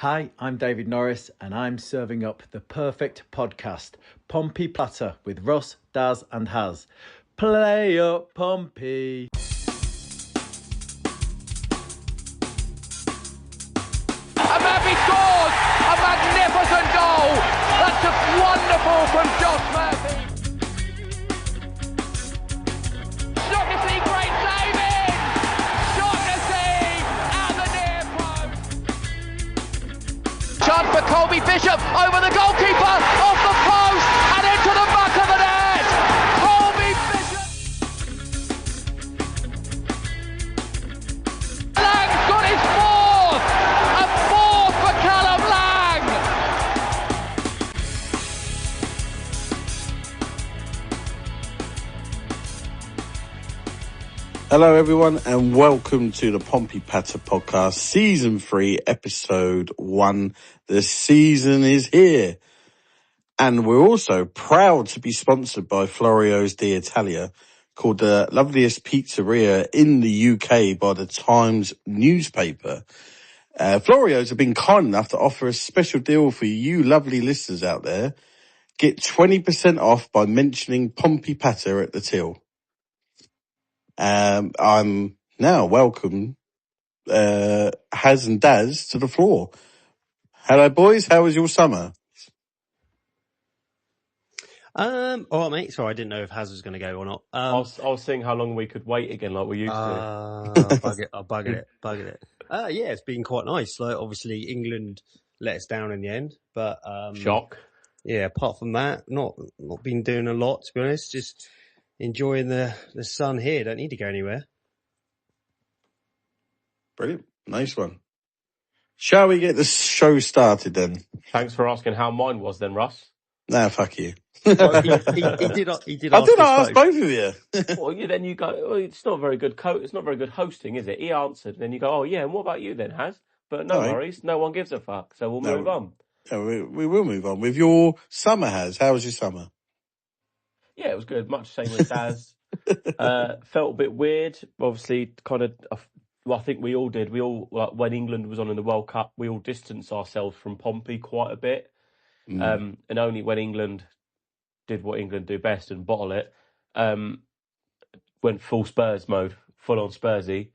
Hi, I'm David Norris, and I'm serving up the perfect podcast, Pompey Platter with Ross, Daz and Haz. Play up, Pompey! Murphy scores! A magnificent goal! That's just wonderful from Josh Murphy! Shaughnessy, great saving! Shaughnessy at the near post! Chance for Colby Bishop over the goalkeeper, off the post and into the back of the net! Colby Bishop! Lang's got his fourth! A fourth for Callum Lang! Hello everyone and welcome to the Pompey Patter podcast, season 3, episode 1. The season is here. And we're also proud to be sponsored by Florio's d'Italia, called the loveliest pizzeria in the UK by the Times newspaper. Florio's have been kind enough to offer a special deal for you lovely listeners out there. Get 20% off by mentioning Pompey Patter at the till. I'm now welcome Haz and Daz to the floor. Hello boys, how was your summer? All right, mate. Sorry, I didn't know if Haz was going to go or not. I was seeing how long we could wait again, like we used to. I buggered it. Yeah, it's been quite nice. Like, obviously, England let us down in the end, but Shock. Yeah, apart from that, not been doing a lot, to be honest. Just enjoying the sun here. Don't need to go anywhere. Brilliant, nice one. Shall we get the show started then? Thanks for asking how mine was then, Russ. Nah, fuck you. Well, he did. I did ask both of you. Well, then you go, oh, it's not very good. It's not very good hosting, is it? He answered, and then you go, oh yeah, and what about you then, Haz? But no worries, no one gives a fuck, so we'll move on. Yeah, we will move on with your summer. Haz, how was your summer? Yeah, it was good. Much the same as Daz. Felt a bit weird. Obviously, kind of. Well, I think we all did. We all, like, when England was on in the World Cup, we all distanced ourselves from Pompey quite a bit. And only when England did what England do best and bottle it, went full Spurs mode, full on Spursy.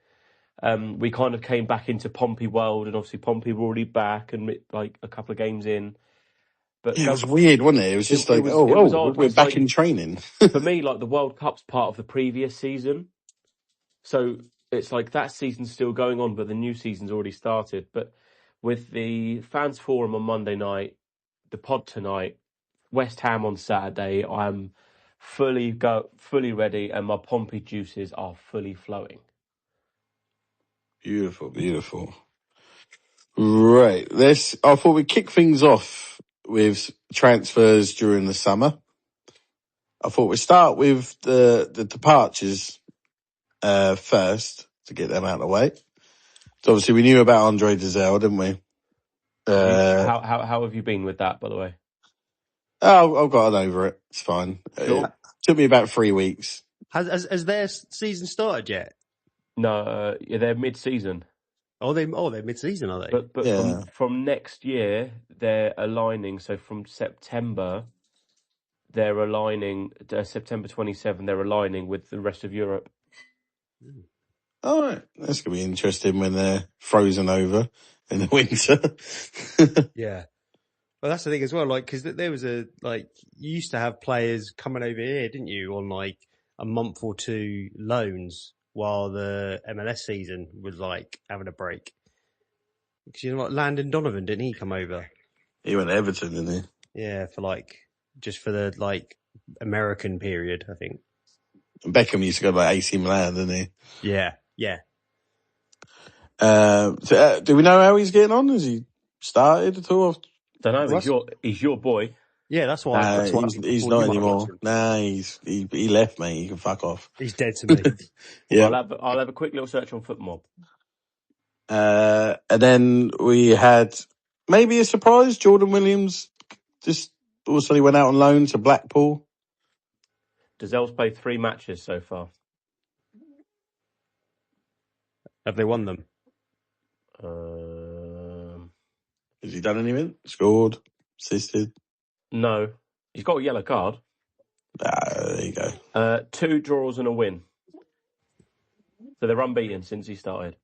We kind of came back into Pompey world, and obviously Pompey were already back and like a couple of games in. But yeah, it was weird, wasn't it? It was just we're back in training. For me, like, the World Cup's part of the previous season. So it's like that season's still going on, but the new season's already started. But with the fans forum on Monday night, the pod tonight, West Ham on Saturday, I'm fully ready, and my Pompey juices are fully flowing. Beautiful, beautiful. Right, I thought we'd kick things off with transfers during the summer. I thought we'd start with the departures first to get them out of the way. So obviously we knew about Andre Dazelle, didn't we? How have you been with that, by the way? Oh, I've gotten over it. It's fine. Sure. It took me about 3 weeks. Has their season started yet? No, they're mid-season. They're mid-season, are they? But Yeah. from next year, they're aligning. So from September, they're aligning. September 27, they're aligning with the rest of Europe. All right, that's gonna be interesting when they're frozen over in the winter. Yeah. Well, that's the thing as well, like, because there was you used to have players coming over here, didn't you, on like a month or two loans while the MLS season was like having a break. Because you know, like Landon Donovan, didn't he come over? He went to Everton, didn't he? Yeah, for the American period, I think. Beckham used to go by AC Milan, didn't he? Yeah. Do we know how he's getting on? Has he started at all? Don't know. He's your boy. Yeah, that's why. He's not anymore. Nah, he left, mate. He can fuck off. He's dead to me. Yeah. I'll have a quick little search on FootMob. And then we had maybe a surprise. Jordan Williams just all of a sudden he went out on loan to Blackpool. Dazelle's played 3 matches so far. Have they won them? Has he done anything? Scored? Assisted? No, he's got a yellow card. There you go. 2 draws and a win. So they're unbeaten since he started.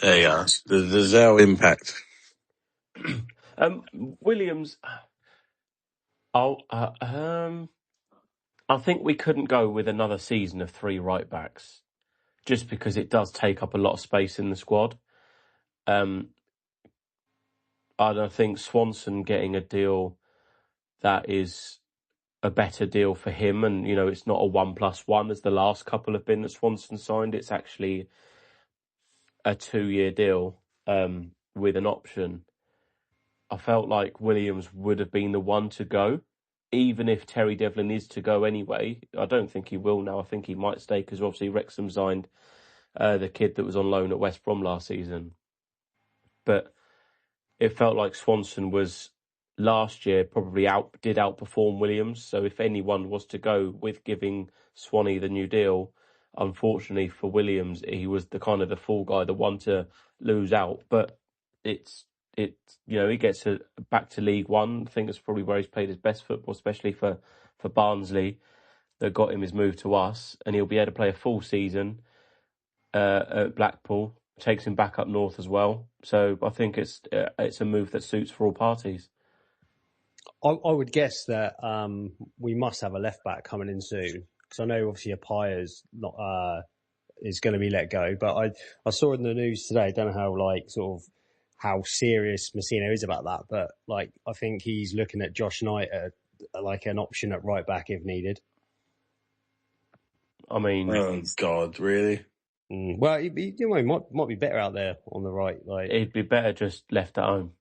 There you are. The Zell impact. Williams, I think we couldn't go with another season of 3 right backs, just because it does take up a lot of space in the squad. I don't think Swanson getting a deal that is a better deal for him, and it's not a 1+1 as the last couple have been that Swanson signed. It's actually a 2-year deal with an option. I felt like Williams would have been the one to go, even if Terry Devlin is to go anyway. I don't think he will now. I think he might stay because obviously Wrexham signed the kid that was on loan at West Brom last season. But it felt like Swanson was last year probably did outperform Williams. So if anyone was to go with giving Swanee the new deal, unfortunately for Williams, he was the kind of the fall guy, the one to lose out. But he gets back to League One. I think that's probably where he's played his best football, especially for Barnsley, that got him his move to us, and he'll be able to play a full season at Blackpool. Takes him back up north as well. So I think it's a move that suits for all parties. I would guess that we must have a left back coming in soon, because I know obviously Apaya's not is going to be let go. But I saw in the news today, I don't know how serious Messina is about that, but I think he's looking at Josh Knight like an option at right back if needed. I mean, oh God, really? Well, he might be better out there on the right. He'd be better just left at home.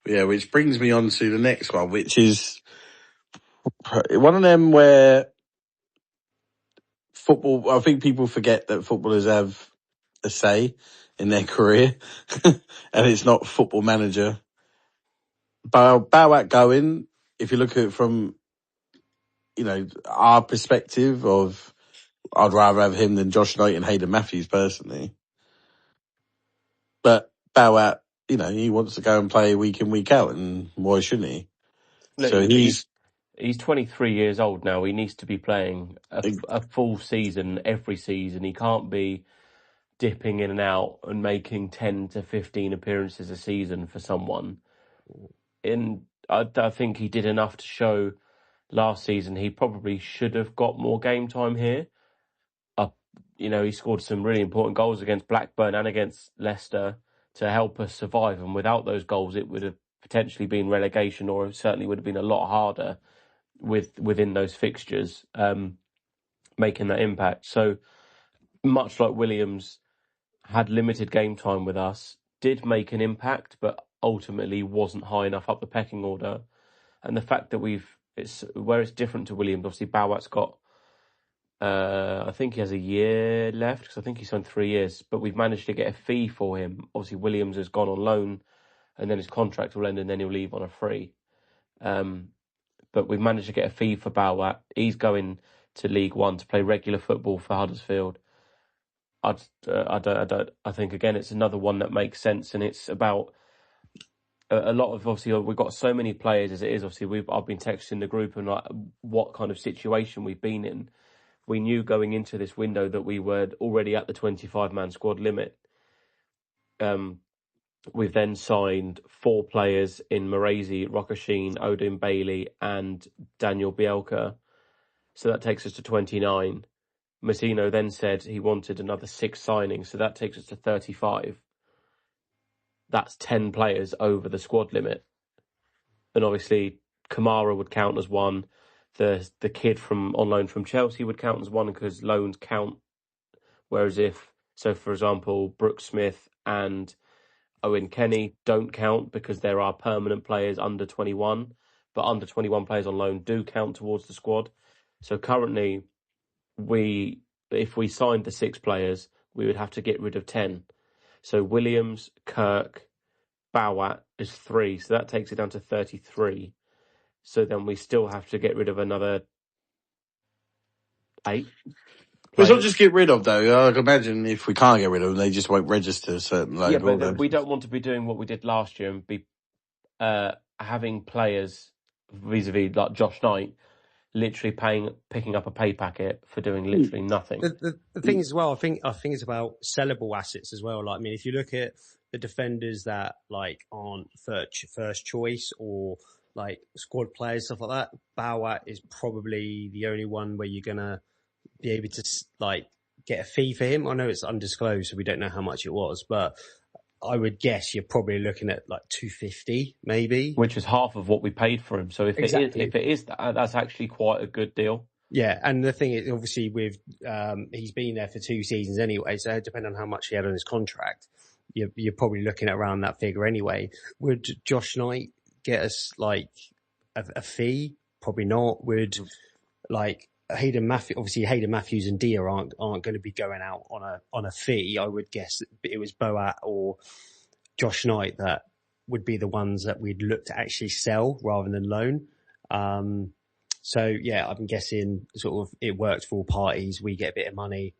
Yeah, which brings me on to the next one, which is one of them where football, I think people forget that footballers have a say in their career, and it's not Football Manager. Bowat going, if you look at it from, our perspective of, I'd rather have him than Josh Knight and Hayden Matthews personally. But Bowat, he wants to go and play week in, week out, and why shouldn't he? Look, So he's 23 years old now. He needs to be playing a full season every season. He can't be dipping in and out and making 10 to 15 appearances a season for someone. And I think he did enough to show last season he probably should have got more game time here. He scored some really important goals against Blackburn and against Leicester to help us survive. And without those goals, it would have potentially been relegation, or it certainly would have been a lot harder within those fixtures, making that impact. So much like Williams had limited game time with us, did make an impact, but ultimately wasn't high enough up the pecking order. And the fact that it's different to Williams, obviously Bowat's got, I think he has a year left, because I think he signed 3 years, but we've managed to get a fee for him. Obviously Williams has gone on loan, and then his contract will end, and then he'll leave on a free. But we've managed to get a fee for Bowat. He's going to League One to play regular football for Huddersfield. I think again it's another one that makes sense, and it's about a lot of, obviously we've got so many players as it is. Obviously I've been texting the group and what kind of situation we've been in. We knew going into this window that we were already at the 25-man squad limit. We've then signed 4 players in Maraisi, Rokashine, Odin Bailey and Daniel Bielka. So that takes us to 29. Massino then said he wanted another 6 signings, so that takes us to 35. That's 10 players over the squad limit. And obviously Kamara would count as one. The kid on loan from Chelsea would count as one, because loans count. Whereas for example, Brooke Smith and Owen Kenny don't count because there are permanent players under 21, but under 21 players on loan do count towards the squad. So currently, if we signed the 6 players, we would have to get rid of 10. So Williams, Kirk, Bowat is 3, so that takes it down to 33. So then we still have to get rid of another 8 It's not just get rid of, though. I can imagine if we can't get rid of them, they just won't register a certain load. Yeah, but we don't want to be doing what we did last year and be having players vis-a-vis like Josh Knight literally picking up a pay packet for doing literally nothing. The thing is, as well, I think it's about sellable assets as well. Like, I mean, if you look at the defenders that like aren't first choice or like squad players, stuff like that, Bauer is probably the only one where you're gonna be able to like get a fee for him. I know it's undisclosed, so we don't know how much it was, but I would guess you're probably looking at like 250, maybe, which is half of what we paid for him. So if it is that's actually quite a good deal. Yeah, and the thing is, obviously, with he's been there for 2 seasons anyway, so depending on how much he had on his contract, you're probably looking at around that figure anyway. Would Josh Knight get us like a fee? Probably not. Would like Hayden Matthews and Dia aren't going to be going out on a fee. I would guess it was Boat or Josh Knight that would be the ones that we'd look to actually sell rather than loan. So yeah, I'm guessing sort of it works for all parties. We get a bit of money,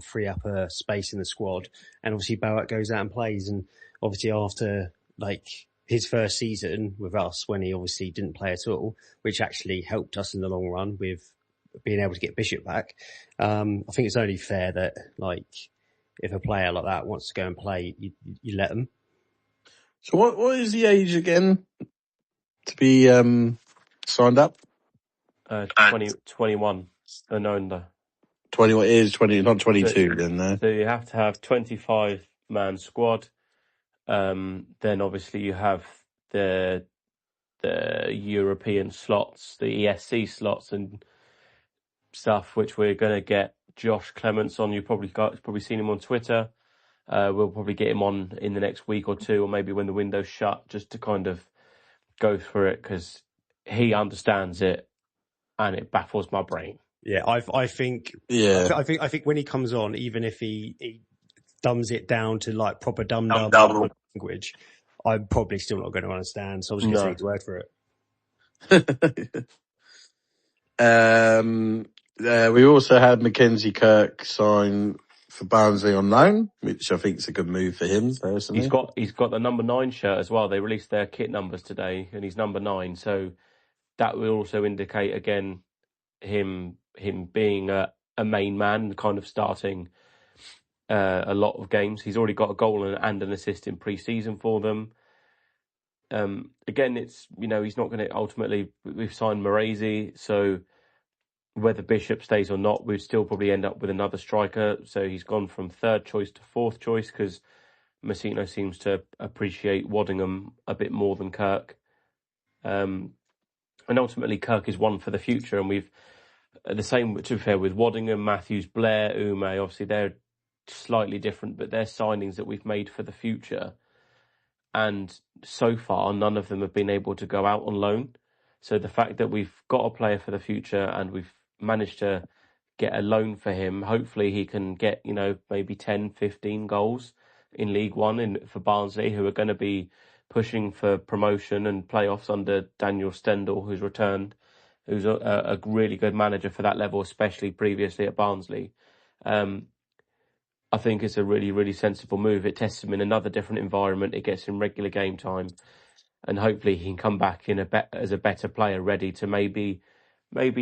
free up a space in the squad, and obviously Boat goes out and plays. And obviously after like his first season with us, when he obviously didn't play at all, which actually helped us in the long run with being able to get Bishop back. I think it's only fair that like if a player like that wants to go and play, you let them. So what is the age again to be signed up? 21 and under. 20 is 20, not 22 then, no. So you have to have 25-man squad. Then obviously you have the European slots, the ESC slots and stuff, which we're going to get Josh Clements on. You've probably seen him on Twitter. We'll probably get him on in the next week or two, or maybe when the window's shut, just to kind of go through it, because he understands it and it baffles my brain. Yeah, I think when he comes on, even if he dumbs it down to like proper dumb language, I'm probably still not going to understand. So I was going to take his word for it. We also had Mackenzie Kirk sign for Barnsley on loan, which I think is a good move for him personally. He's got the number 9 shirt as well. They released their kit numbers today, and he's number 9. So that will also indicate again him being a main man, kind of starting a lot of games. He's already got a goal and an assist in pre-season for them. Again, it's, he's not going to ultimately. We've signed Morazi, so whether Bishop stays or not, we'd still probably end up with another striker. So he's gone from 3rd choice to 4th choice because Messino seems to appreciate Waddingham a bit more than Kirk. And ultimately, Kirk is one for the future. And we've the same, to be fair, with Waddingham, Matthews, Blair, Ume. Obviously, they're slightly different, but they're signings that we've made for the future. And so far, none of them have been able to go out on loan. So the fact that we've got a player for the future and we've managed to get a loan for him, hopefully he can get, maybe 10, 15 goals in League One for Barnsley, who are going to be pushing for promotion and playoffs under Daniel Stendhal, who's returned, who's a really good manager for that level, especially previously at Barnsley. I think it's a really, really sensible move. It tests him in another different environment. It gets him regular game time. And hopefully he can come back as a better player, ready to maybe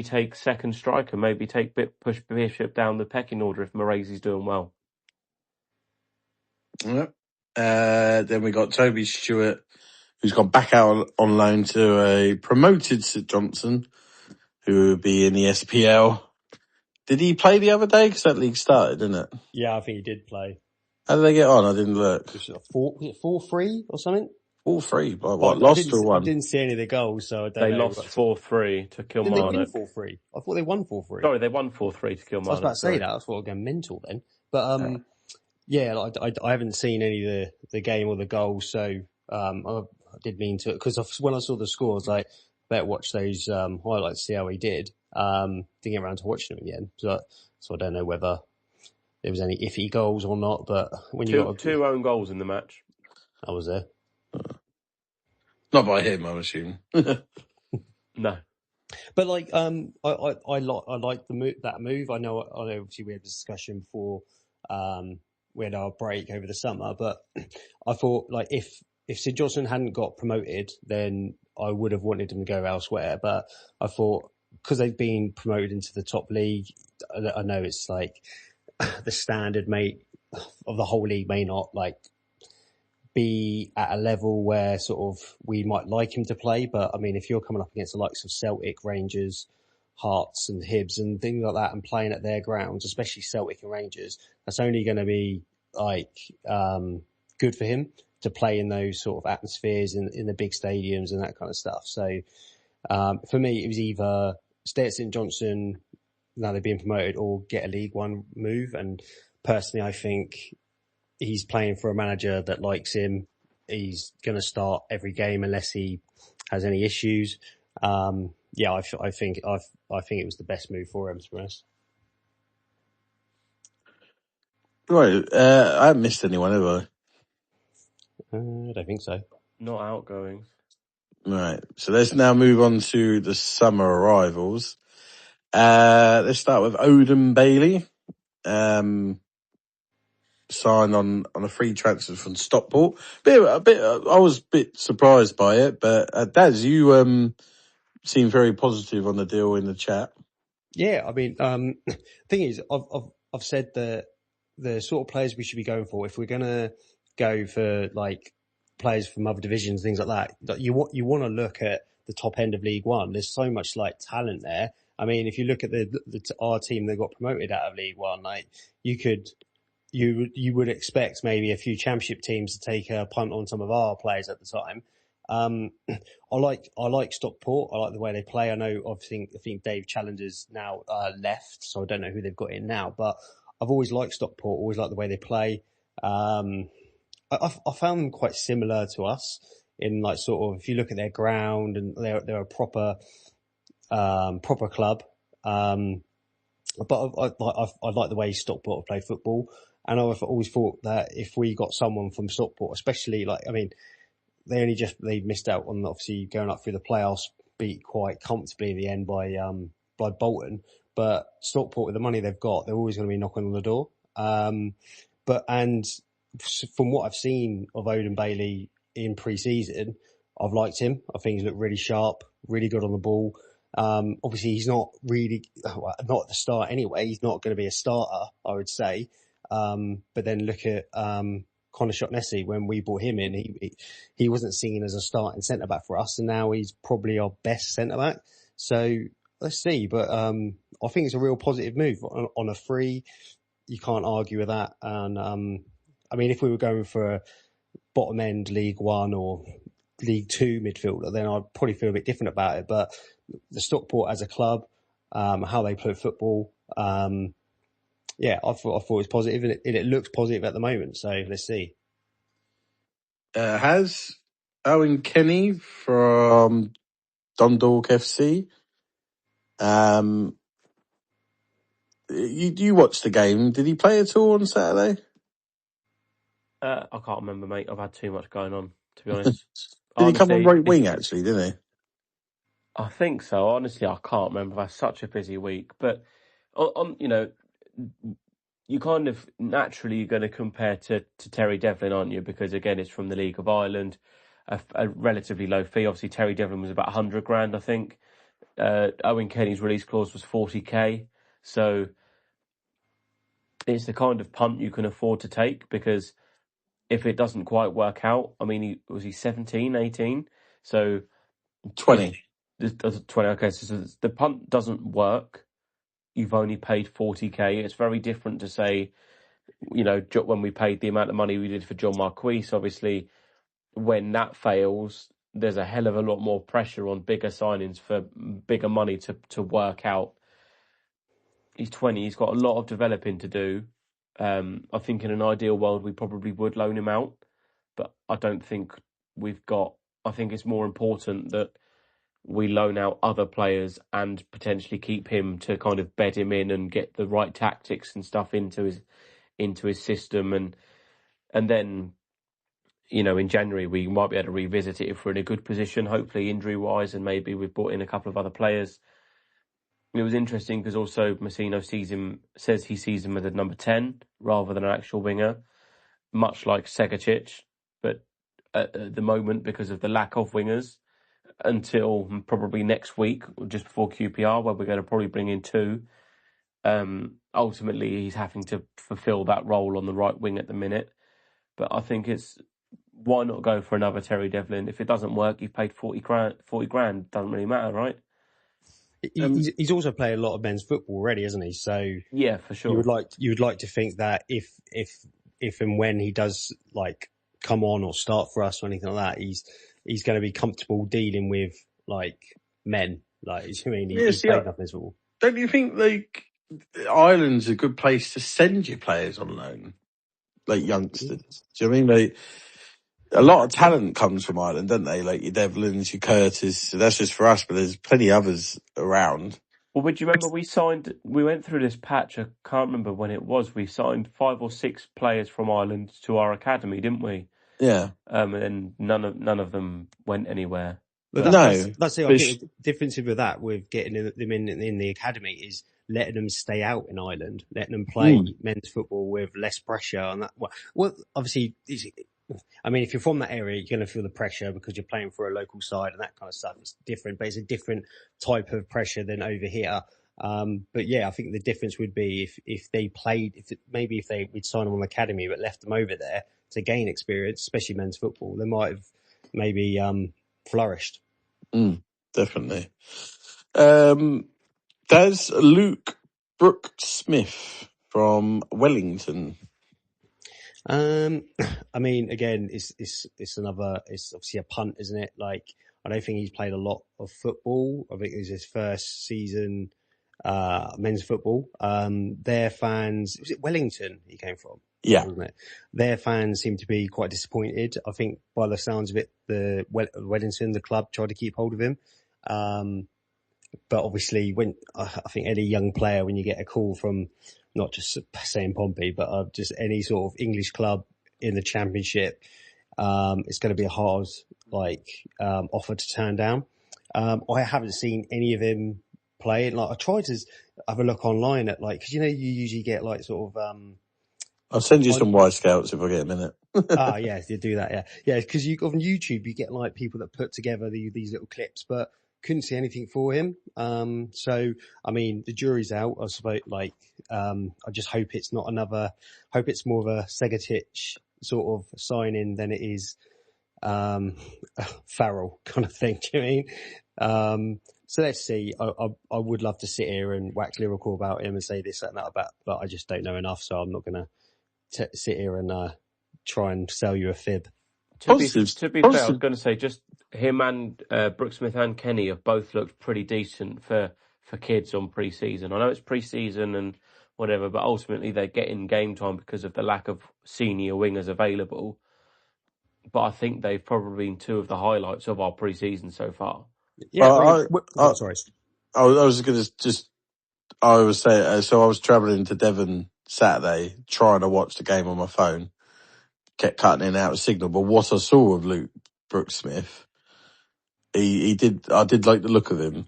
take second striker, maybe push Bishop down the pecking order if Morazi's doing well. Yep. Then we got Toby Stewart, who's gone back out on loan to a promoted St Johnson, who will be in the SPL. Did he play the other day? Because that league started, didn't it? Yeah, I think he did play. How did they get on? I didn't look. Was it 4-3 or something? All 3, but what? Lost or won? I didn't see any of the goals, so I don't know. They lost 4-3 to Kilmarnock. Didn't they win 4-3? I thought they won 4-3. Sorry, they won 4-3 to Kilmarnock. I was about to say that. I thought I'd go mental then. But I haven't seen any of the game or the goals, so I did mean to, because when I saw the scores, like, better watch those highlights, see how he did. Didn't get around to watching them again, so I don't know whether there was any iffy goals or not. But when you got two own goals in the match, I was there. Not by him, I'm assuming. No. But like, I like that move. I know obviously we had a discussion before, we had our break over the summer, but I thought like if Sid Johnson hadn't got promoted, then I would have wanted him to go elsewhere. But I thought because they've been promoted into the top league, I know it's like the standard of the whole league may not like be at a level where sort of we might like him to play. But I mean, if you're coming up against the likes of Celtic, Rangers, Hearts and Hibs and things like that and playing at their grounds, especially Celtic and Rangers, that's only going to be like, good for him to play in those sort of atmospheres in the big stadiums and that kind of stuff. So, for me, it was either stay at St Johnson, now they're being promoted, or get a League One move. And personally, I think he's playing for a manager that likes him. He's going to start every game unless he has any issues. Yeah, I think it was the best move for him, to be honest. Right, I haven't missed anyone, have I? I don't think so. Not Outgoings. Right, so let's now move on to the summer arrivals. Let's start with Odin Bailey. Signed on a free transfer from Stockport. I was a bit surprised by it, but Daz, you seem very positive on the deal in the chat. Yeah, I mean, thing is, I've said that the sort of players we should be going for, if we're gonna go for like players from other divisions, things like that, you want to look at the top end of League One. There's so much like talent there. I mean, if you look at our team that got promoted out of League One, like you would expect maybe a few Championship teams to take a punt on some of our players at the time. I like Stockport. I like the way they play. I know, I think Dave Challenger's now left, so I don't know who they've got in now. But I've always liked Stockport. Always liked the way they play. I found them quite similar to us in like sort of if you look at their ground and they're a proper club. But I like the way Stockport play football, and I've always thought that if we got someone from Stockport, especially like I mean. They missed out on obviously going up through the playoffs, beat quite comfortably in the end by Bolton. But Stockport, with the money they've got, they're always going to be knocking on the door. And from what I've seen of Odin Bailey in pre-season, I've liked him. I think he's looked really sharp, really good on the ball. Obviously he's not really, not at the start anyway. He's not going to be a starter, I would say. But then look at, Conor Shotnessy, when we brought him in, he wasn't seen as a starting centre back for us, and now he's probably our best centre back. So let's see, but I think it's a real positive move on a free. You can't argue with that. And I mean, if we were going for a bottom end League One or League Two midfielder, then I'd probably feel a bit different about it. But the Stockport as a club, how they play football. Yeah, I thought it was positive, and it looks positive at the moment. So let's see. Has Owen Kenny from Dundalk FC? You watched the game? Did he play at all on Saturday? I can't remember, mate. I've had too much going on, to be honest. Did he come on right wing actually? Didn't he? I think so. Honestly, I can't remember. I've had such a busy week, but you kind of naturally going to compare to Terry Devlin, aren't you? Because again, it's from the League of Ireland, a relatively low fee. Obviously, Terry Devlin was about 100 grand, I think. Owen Kenny's release clause was 40k. So it's the kind of punt you can afford to take, because if it doesn't quite work out, I mean, was he 17, 18? So 20. 20. Okay, so the punt doesn't work. You've only paid 40k. It's very different to say, when we paid the amount of money we did for John Marquise, obviously, when that fails, there's a hell of a lot more pressure on bigger signings for bigger money to work out. He's 20. He's got a lot of developing to do. I think in an ideal world, we probably would loan him out, but I don't think I think it's more important that we loan out other players and potentially keep him to kind of bed him in and get the right tactics and stuff into his system, and then in January we might be able to revisit it if we're in a good position, hopefully injury-wise, and maybe we've brought in a couple of other players. It was interesting because also Messino says he sees him as a number 10 rather than an actual winger, much like Segacic, but at the moment, because of the lack of wingers, until probably next week, just before QPR, where we're going to probably bring in 2. Ultimately, he's having to fulfil that role on the right wing at the minute. But I think why not go for another Terry Devlin? If it doesn't work, you've paid 40 grand, doesn't really matter, right? He's also played a lot of men's football already, hasn't he? So yeah, for sure. You would like to think that if and when he does like come on or start for us or anything like that, he's going to be comfortable dealing with like men. Like, I mean, he's played enough men's football. Don't you think like Ireland's a good place to send your players on loan, like youngsters? Do you know what I mean? Like, a lot of talent comes from Ireland, don't they? Like your Devlins, your Curtis. That's just for us, but there's plenty others around. Well, would you remember we went through this patch, I can't remember when it was, we signed 5 or 6 players from Ireland to our academy, didn't we? Yeah. And then none of them went anywhere. But that's it. I think the difference with that, with getting them in the academy, is letting them stay out in Ireland, letting them play men's football with less pressure. And that, well, obviously, I mean, if you're from that area, you're going to feel the pressure because you're playing for a local side and that kind of stuff. It's different, but it's a different type of pressure than over here. But yeah, I think the difference would be if they played, we'd sign them on the academy, but left them over there to gain experience, especially men's football, they might have maybe flourished. Definitely. There's Luke Brooke-Smith from Wellington. I mean, again, it's obviously a punt, isn't it? Like, I don't think he's played a lot of football. I think it was his first season, men's football. Their fans, was it Wellington he came from? Yeah. Wasn't it? Their fans seem to be quite disappointed. I think by the sounds of it, the Wellington, the club, tried to keep hold of him. But obviously I think any young player, when you get a call from not just saying Pompey, but just any sort of English club in the Championship, it's going to be a hard, offer to turn down. I haven't seen any of him play. Like, I tried to have a look online at cause you usually get I'll send you some Y Scouts if I get a minute. Yeah, you do that. Yeah. Cause on YouTube, you get people that put together these little clips, but couldn't see anything for him. So, I mean, the jury's out, I suppose. I just hope it's not hope it's more of a Segacic sort of signing than it is, Farrell kind of thing. Do you know what I mean? So let's see. I would love to sit here and wax lyrical about him and say this, that, and that but I just don't know enough. So I'm not going to sit here and, try and sell you a fib. To be fair, I was going to say just him and Brooke-Smith and Kenny have both looked pretty decent for kids on pre-season. I know it's pre-season and whatever, but ultimately they're getting game time because of the lack of senior wingers available. But I think they've probably been 2 of the highlights of our pre-season so far. Yeah, sorry. I was going to I was saying, so I was travelling to Devon Saturday trying to watch the game on my phone. Kept cutting in and out of signal, but what I saw of Luke Brooke-Smith, I did like the look of him.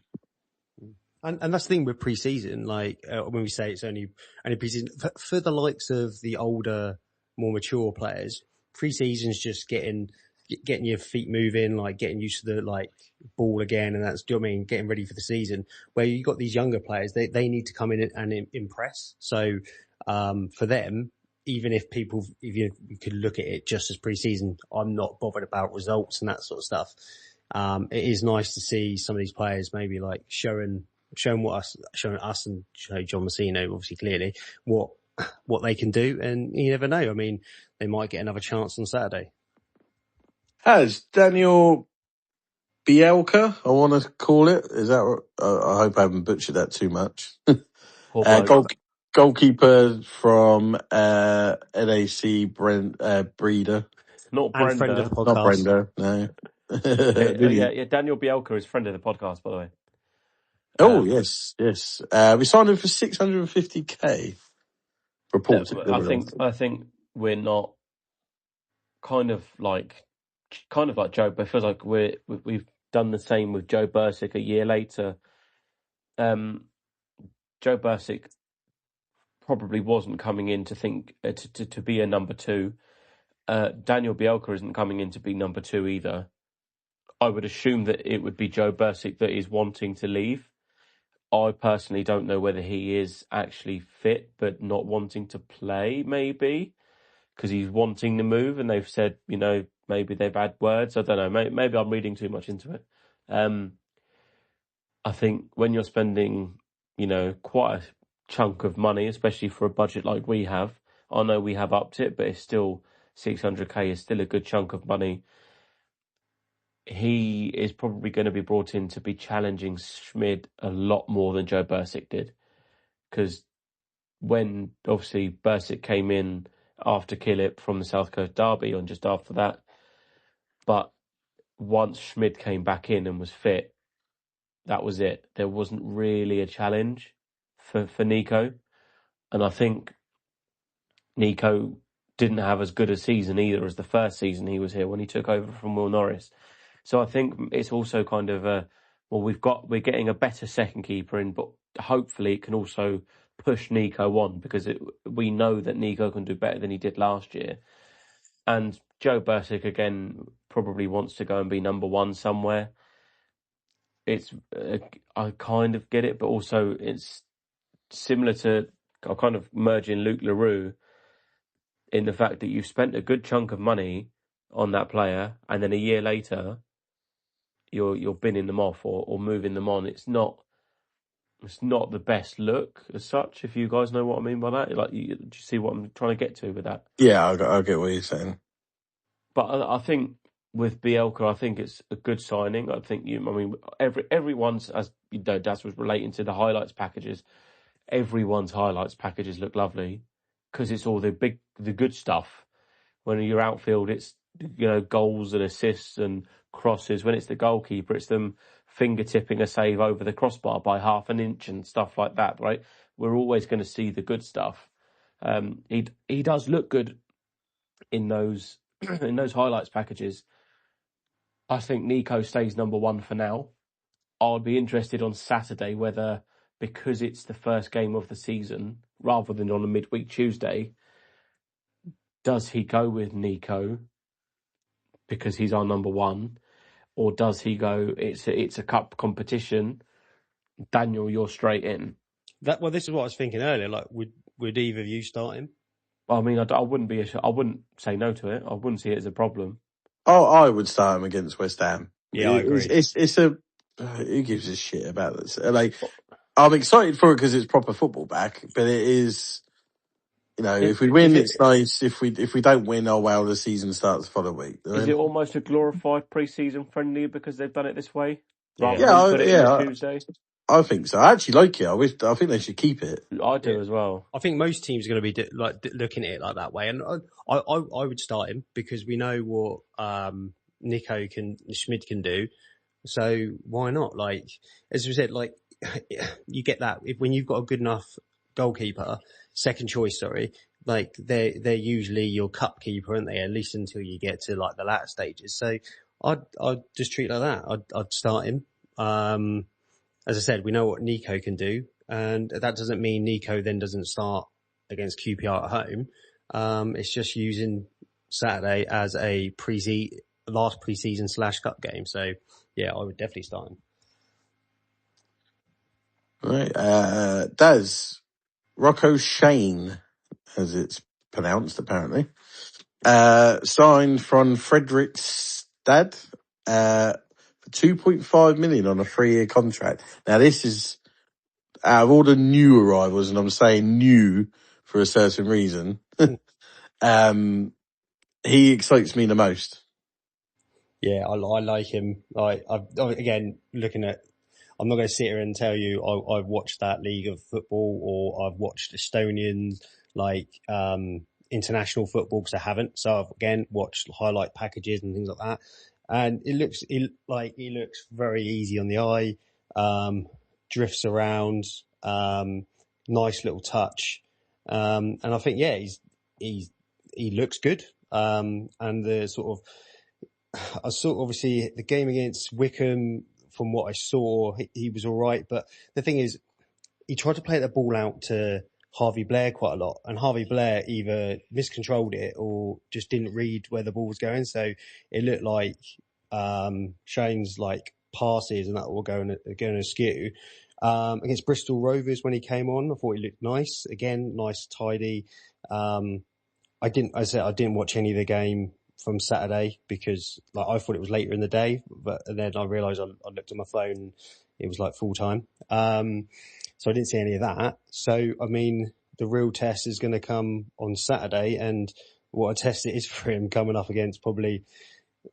And that's the thing with pre-season, when we say it's only pre-season, for the likes of the older, more mature players, pre-season's just getting your feet moving, getting used to the ball again, and that's, do you know what I mean, getting ready for the season. Where you got these younger players, they need to come in and impress. So for them, even if you could look at it just as pre-season, I'm not bothered about results and that sort of stuff. It is nice to see some of these players maybe showing us and John Messino, obviously clearly, what they can do. And you never know. I mean, they might get another chance on Saturday. Has Daniel Bielka, I want to call it. Is that what, I hope I haven't butchered that too much. Goalkeeper from NAC Breeder. Not Brenda. And friend of the podcast. Not Brenda, no. yeah, Daniel Bielka is friend of the podcast, by the way. Oh, yes. We signed him for 650k. Reported. I think we're not kind of like Joe, but it feels like we've done the same with Joe Bursick a year later. Joe Bursick probably wasn't coming in to think to be a number two. Daniel Bielka isn't coming in to be number two either. I would assume that it would be Joe Bursick that is wanting to leave. I personally don't know whether he is actually fit but not wanting to play, maybe, because he's wanting to move and they've said, maybe they've had words. I don't know. Maybe I'm reading too much into it. I think when you're spending, quite a chunk of money, especially for a budget like we have, I know we have upped it, but it's still 600k is still a good chunk of money. He is probably going to be brought in to be challenging Schmid a lot more than Joe Bursick did. Because when, obviously, Bursick came in after Killip from the South Coast Derby and just after that, but once Schmid came back in and was fit, that was it. There wasn't really a challenge for Nico. And I think Nico didn't have as good a season either as the first season he was here when he took over from Will Norris. So I think it's also kind of we're getting a better second keeper in, but hopefully it can also push Nico on because we know that Nico can do better than he did last year. And Joe Bursick again probably wants to go and be number one somewhere. It's I kind of get it, but also it's similar to kind of merging Luke LaRue in the fact that you've spent a good chunk of money on that player, and then a year later you're binning them off or moving them on. It's not the best look as such. If you guys know what I mean by that, do you see what I'm trying to get to with that? Yeah, I get what you're saying. But I think with Bielka, I think it's a good signing. I think everyone's, as Daz was relating to the highlights packages. Everyone's highlights packages look lovely because it's all the good stuff. When you're outfield, it's goals and assists and crosses. When it's the goalkeeper, it's them finger-tipping a save over the crossbar by half an inch and stuff like that, right? We're always going to see the good stuff. He does look good in those in those highlights packages. I think Nico stays number one for now. I'll be interested on Saturday whether, because it's the first game of the season, rather than on a midweek Tuesday, does he go with Nico because he's our number one, or does he go, it's a cup competition, Daniel, you're straight in? This is what I was thinking earlier. Like, would either of you start him? I mean, I wouldn't say no to it. I wouldn't see it as a problem. Oh, I would start him against West Ham. Yeah, I agree. Who gives a shit about this? Like, I'm excited for it because it's proper football back, but it is, if we win, it's nice. If we don't win, oh well, the season starts the following week. Is it almost a glorified pre-season friendly because they've done it this way? Tuesday? I think so. I actually like it. I think they should keep it. I do as well. I think most teams are going to be looking at it like that way, and I would start him because we know what Schmid can do. So why not? Like, as we said, like you get that when you've got a good enough goalkeeper, second choice, like they're usually your cup keeper, aren't they? At least until you get to like the latter stages. So I'd just treat it like that. I'd start him. As I said, we know what Nico can do, and that doesn't mean Nico then doesn't start against QPR at home. It's just using Saturday as a last pre-season / cup game. So yeah, I would definitely start him. Right, Daz, Rocco Shane, as it's pronounced apparently, signed from Fredrikstad, for 2.5 million on a 3-year contract. Now this is out of all the new arrivals, and I'm saying new for a certain reason. He excites me the most. Yeah, I like him. Again, looking at, I'm not going to sit here and tell you I've watched that league of football or I've watched Estonian, international football, because I haven't. So I've, again, watched highlight packages and things like that. And he looks very easy on the eye, drifts around, nice little touch. And I think, he looks good. And the obviously the game against Wickham, from what I saw, he was all right. But the thing is, he tried to play the ball out to Harvey Blair quite a lot, and Harvey Blair either miscontrolled it or just didn't read where the ball was going. So it looked like Shane's like passes and that were going askew. Against Bristol Rovers when he came on, I thought he looked nice. Again, nice, tidy. I didn't watch any of the game from Saturday because I thought it was later in the day, and then I realised I looked at my phone and it was like full time. So I didn't see any of that. So, I mean, the real test is going to come on Saturday, and what a test it is for him coming up against probably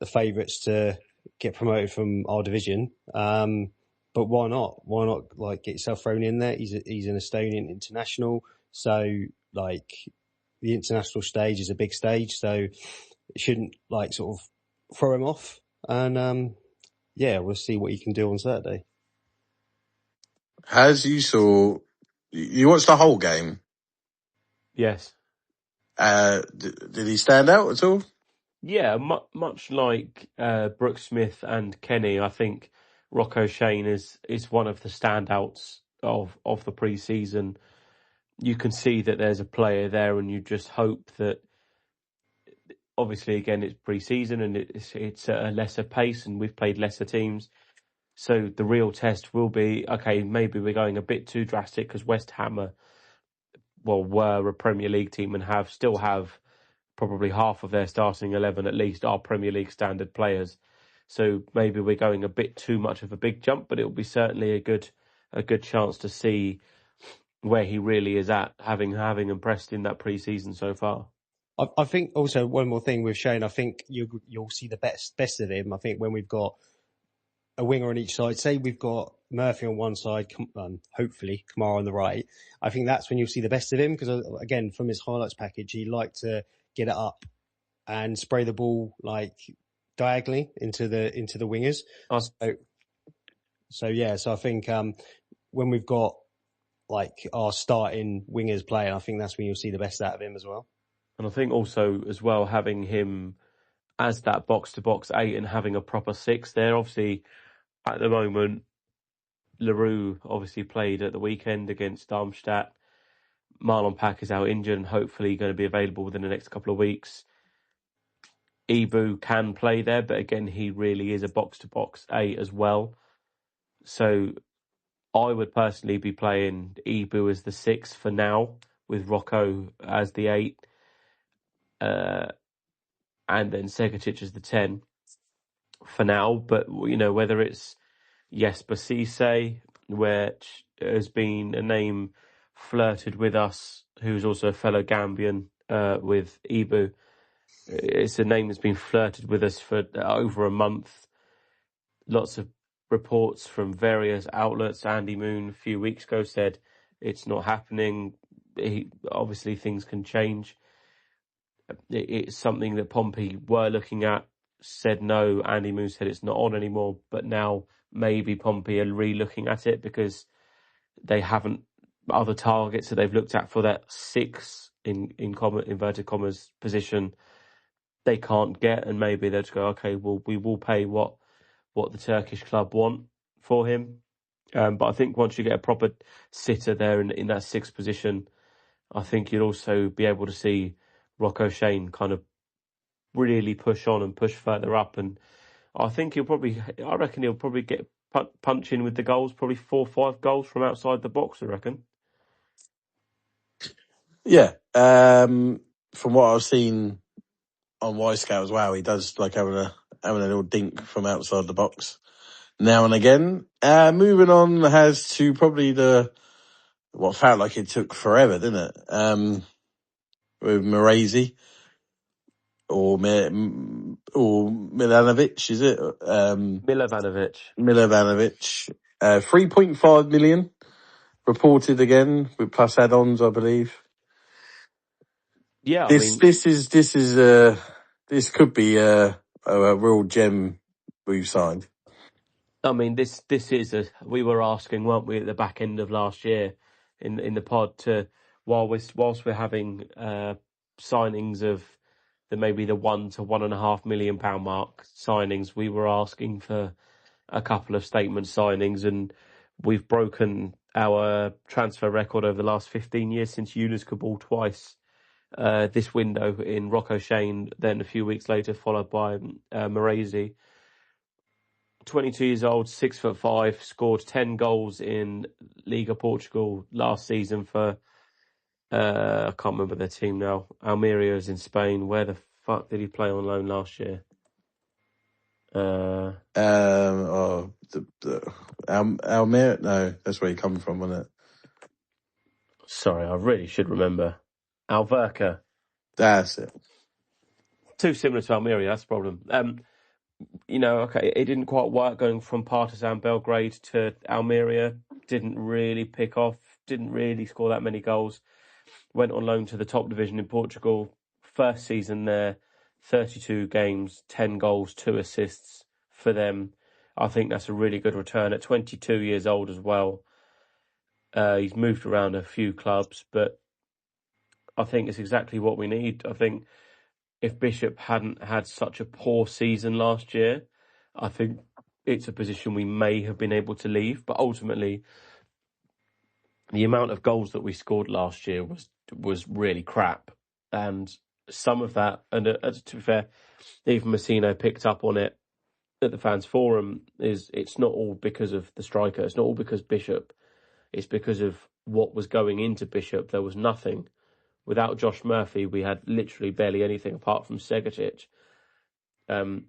the favourites to get promoted from our division. But why not? Why not get yourself thrown in there? He's an Estonian international. So the international stage is a big stage. So it shouldn't sort of throw him off. And, we'll see what he can do on Saturday. You watched the whole game? Yes. Did he stand out at all? Yeah, much like Brooke Smith and Kenny, I think Rocco Shane is one of the standouts of the pre-season. You can see that there's a player there, and you just hope that, obviously, again, it's pre-season and it's at a lesser pace, and we've played lesser teams. So the real test will be, okay, maybe we're going a bit too drastic because West Ham were a Premier League team and still have probably half of their starting 11 at least are Premier League standard players. So maybe we're going a bit too much of a big jump, but it will be certainly a good chance to see where he really is at, having impressed in that pre-season so far. I think also one more thing with Shane, I think you'll see the best of him. I think when we've got a winger on each side, say we've got Murphy on one side, hopefully Kamara on the right, I think that's when you'll see the best of him, because again, from his highlights package, he liked to get it up and spray the ball diagonally into the wingers. So I think when we've got our starting wingers playing, I think that's when you'll see the best out of him as well. And I think also as well, having him as that box-to-box 8 and having a proper 6 there. Obviously, at the moment, LaRue obviously played at the weekend against Darmstadt. Marlon Pack is out injured and hopefully going to be available within the next couple of weeks. Ibu can play there, but again, he really is a box-to-box 8 as well. So I would personally be playing Ibu as the 6 for now, with Rocco as the 8. And then Segatic as the 10 for now. But, whether it's Jesper Cisse, which has been a name flirted with us, who's also a fellow Gambian with Ibu. It's a name that's been flirted with us for over a month. Lots of reports from various outlets. Andy Moon a few weeks ago said it's not happening. Obviously, things can change. It's something that Pompey were looking at, said no. Andy Moon said it's not on anymore, but now maybe Pompey are re-looking at it because they haven't other targets that they've looked at for that 6 in inverted commas position they can't get, and maybe they'll just go, okay, well, we will pay what the Turkish club want for him. But I think once you get a proper sitter there in that 6th position, I think you'll also be able to see Rocco Shane kind of really push on and push further up. And I think I reckon he'll probably get punching with the goals, probably 4 or 5 goals from outside the box, I reckon. Yeah. From what I've seen on Y-Scout as well, he does having a little dink from outside the box now and again. Moving on has to probably what felt like it took forever, didn't it? With Marazi or Milanovic, is it? Milovanovic. 3.5 million reported again with plus add-ons, I believe. Yeah, this could be a real gem we've signed. I mean, this is we were asking, weren't we, at the back end of last year in the pod, to whilst we're having signings of maybe the £1 to £1.5 million mark signings. We were asking for a couple of statement signings, and we've broken our transfer record over the last 15 years since Eunice Cabal twice this window in Rocco Shane, then a few weeks later followed by Morazi. 22 years old, 6'5", scored 10 goals in Liga Portugal last season for I can't remember their team now. Almeria is in Spain. Where the fuck did he play on loan last year? Almeria? No, that's where he come from, wasn't it? Sorry, I really should remember. Alverca. That's it. Too similar to Almeria, that's the problem. Okay, it didn't quite work going from Partizan Belgrade to Almeria. Didn't really pick off. Didn't really score that many goals. Went on loan to the top division in Portugal. First season there, 32 games, 10 goals, 2 assists for them. I think that's a really good return at 22 years old as well. He's moved around a few clubs, but I think it's exactly what we need. I think if Bishop hadn't had such a poor season last year, I think it's a position we may have been able to leave. But ultimately, the amount of goals that we scored last year was really crap. And some of that, and to be fair, even Messino picked up on it at the fans forum, it's not all because of the striker. It's not all because Bishop. It's because of what was going into Bishop. There was nothing. Without Josh Murphy, we had literally barely anything apart from Segatic. So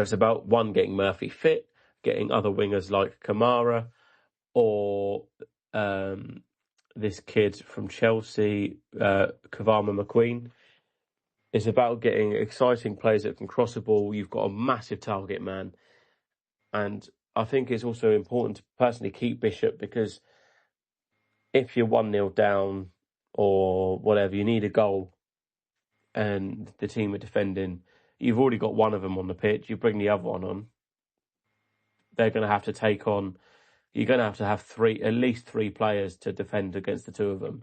it's about, one, getting Murphy fit, getting other wingers like Kamara, or this kid from Chelsea, Kavama McQueen. It's about getting exciting players that can cross the ball. You've got a massive target man. And I think it's also important to personally keep Bishop, because if you're 1-0 down or whatever, you need a goal and the team are defending, you've already got one of them on the pitch, you bring the other one on, they're going to have to take on, you're going to have at least three players to defend against the two of them.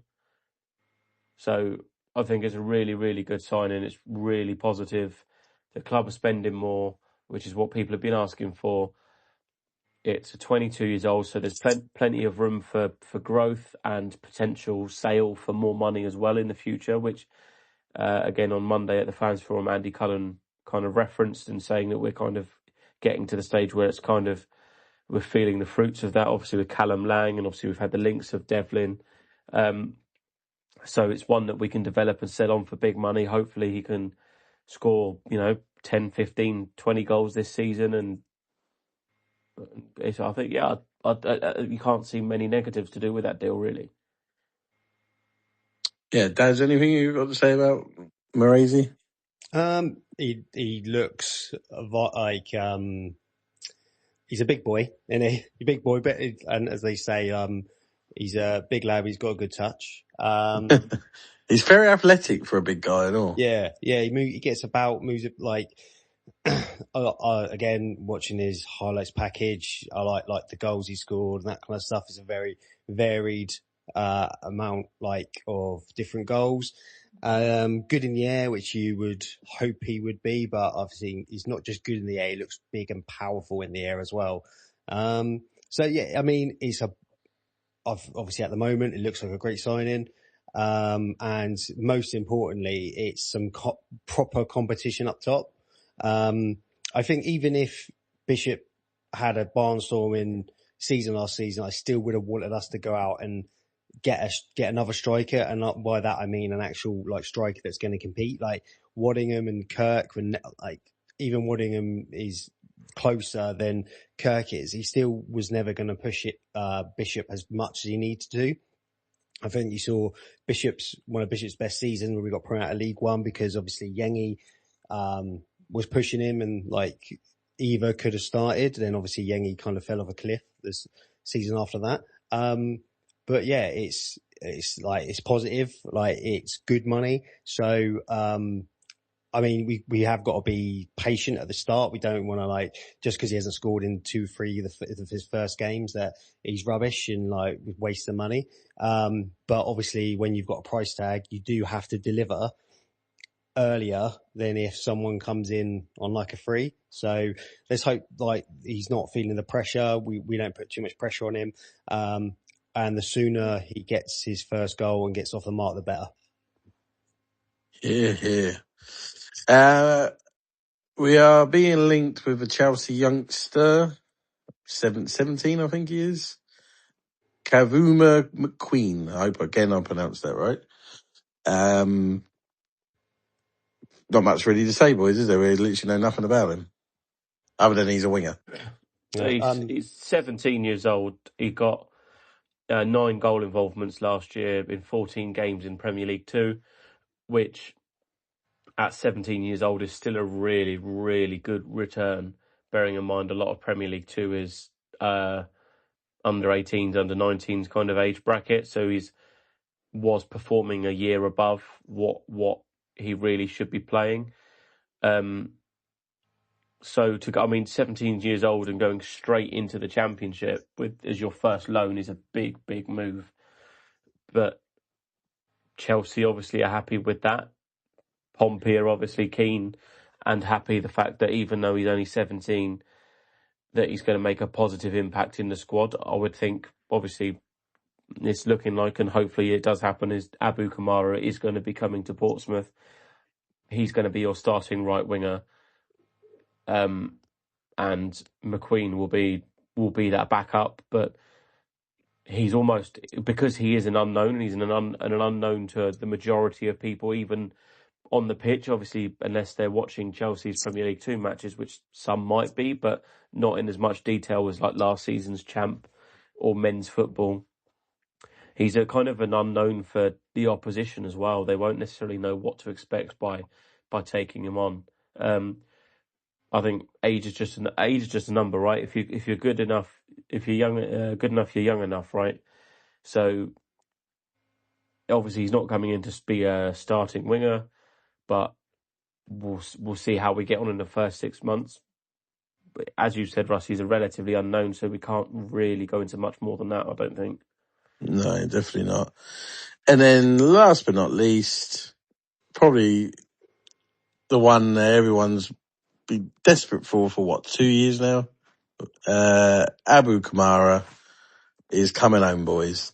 So I think it's a really, really good signing. It's really positive. The club are spending more, which is what people have been asking for. It's 22 years old, so there's plenty of room for growth and potential sale for more money as well in the future, which, again, on Monday at the Fans Forum, Andy Cullen kind of referenced and saying that we're kind of getting to the stage where it's kind of, we're feeling the fruits of that, obviously with Callum Lang, and obviously we've had the links of Devlin. So it's one that we can develop and sell on for big money. Hopefully he can score, 10, 15, 20 goals this season, and I think, you can't see many negatives to do with that deal, really. Yeah, Daz, anything you've got to say about Morazi? He looks like he's a big boy, isn't he? A big boy, but and as they say, he's a big lad. He's got a good touch. He's very athletic for a big guy and all. Yeah. He gets about, moves like. Again, watching his highlights package, I like the goals he scored and that kind of stuff. Is a very varied amount of different goals. Good in the air, which you would hope he would be, but obviously he's not just good in the air. He looks big and powerful in the air as well. So yeah, I mean, obviously at the moment it looks like a great signing. And most importantly, it's some proper competition up top. I think even if Bishop had a barnstorming season last season, I still would have wanted us to go out and get another striker, and not by that I mean an actual striker that's going to compete. Like Waddingham and Kirk, and even Waddingham is closer than Kirk is. He still was never going to push it Bishop as much as he needed to. I think you saw one of Bishop's best seasons where we got promoted out of League One, because obviously Yengi was pushing him, and Eva could have started. Then obviously Yengi kind of fell off a cliff this season after that. But yeah, it's positive. It's good money. So, I mean, we have got to be patient at the start. We don't want to just because he hasn't scored in 2-3 of his first games that he's rubbish and waste the money. But obviously when you've got a price tag, you do have to deliver earlier than if someone comes in on like a free. So let's hope like he's not feeling the pressure. We don't put too much pressure on him. And the sooner he gets his first goal and gets off the mark, the better. Yeah. We are being linked with a Chelsea youngster, 17, I think he is. Kavuma McQueen. I hope again I pronounced that right. Not much really to say, boys, is there? We literally know nothing about him. Other than he's a winger. He's 17 years old. He got 9 goal involvements last year in 14 games in Premier League 2, which at 17 years old is still a really, really good return, bearing in mind a lot of Premier League 2 is under 18s, under 19s kind of age bracket. So was performing a year above what he really should be playing. So 17 years old and going straight into the Championship as your first loan is a big, big move. But Chelsea obviously are happy with that. Pompey are obviously keen and happy the fact that even though he's only 17, that he's going to make a positive impact in the squad. I would think, obviously, it's looking like, and hopefully it does happen, is Abu Kamara is going to be coming to Portsmouth. He's going to be your starting right winger. And McQueen will be that backup, but he's almost, because he is an unknown, and he's an unknown to the majority of people, even on the pitch, obviously, unless they're watching Chelsea's Premier League 2 matches, which some might be, but not in as much detail as like last season's champ or men's football. He's a kind of an unknown for the opposition as well. They won't necessarily know what to expect by taking him on. I think age is just a number, right? If you're good enough, if you're young, good enough, you're young enough, right? So obviously he's not coming in to be a starting winger, but we'll see how we get on in the first 6 months. But as you said, Russ, he's a relatively unknown, so we can't really go into much more than that, I don't think. No, definitely not. And then last but not least, probably the one that everyone's been desperate for what, 2 years now? Abu Kamara is coming home, boys.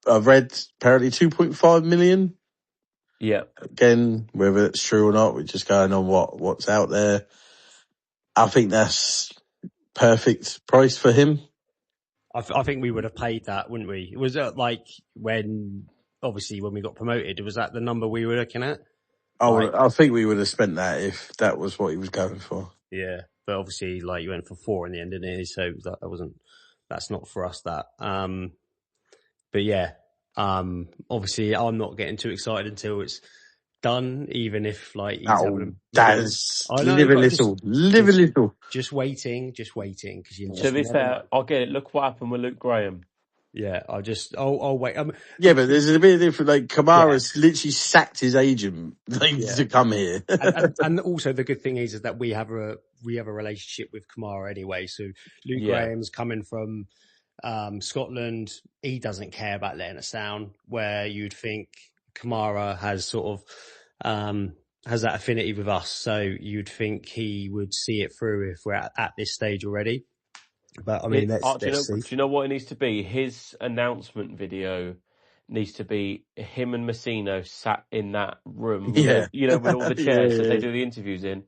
I've read apparently 2.5 million. Yeah. Again, whether it's true or not, we're just going on what's out there. I think that's perfect price for him. I think we would have paid that, wouldn't we? Was it like when we got promoted, was that the number we were looking at? I think we would have spent that if that was what he was going for. Yeah, but obviously, like, you went for 4 in the end, didn't you? So that's not for us, that. But yeah, obviously I'm not getting too excited until it's done, even if like he's having live a little. Just waiting, because you. To be fair, I'll get it. Look what happened with Luke Graham. Yeah, I'll wait. Yeah, but there's a bit different. Like Kamara's literally sacked his agent to come here, and also the good thing is that we have a relationship with Kamara anyway. So Luke Graham's coming from Scotland. He doesn't care about letting us down. Where you'd think Kamara has sort of has that affinity with us. So you'd think he would see it through if we're at this stage already. But I mean, do you know what it needs to be? His announcement video needs to be him and Messino sat in that room, with all the chairs that they do the interviews in,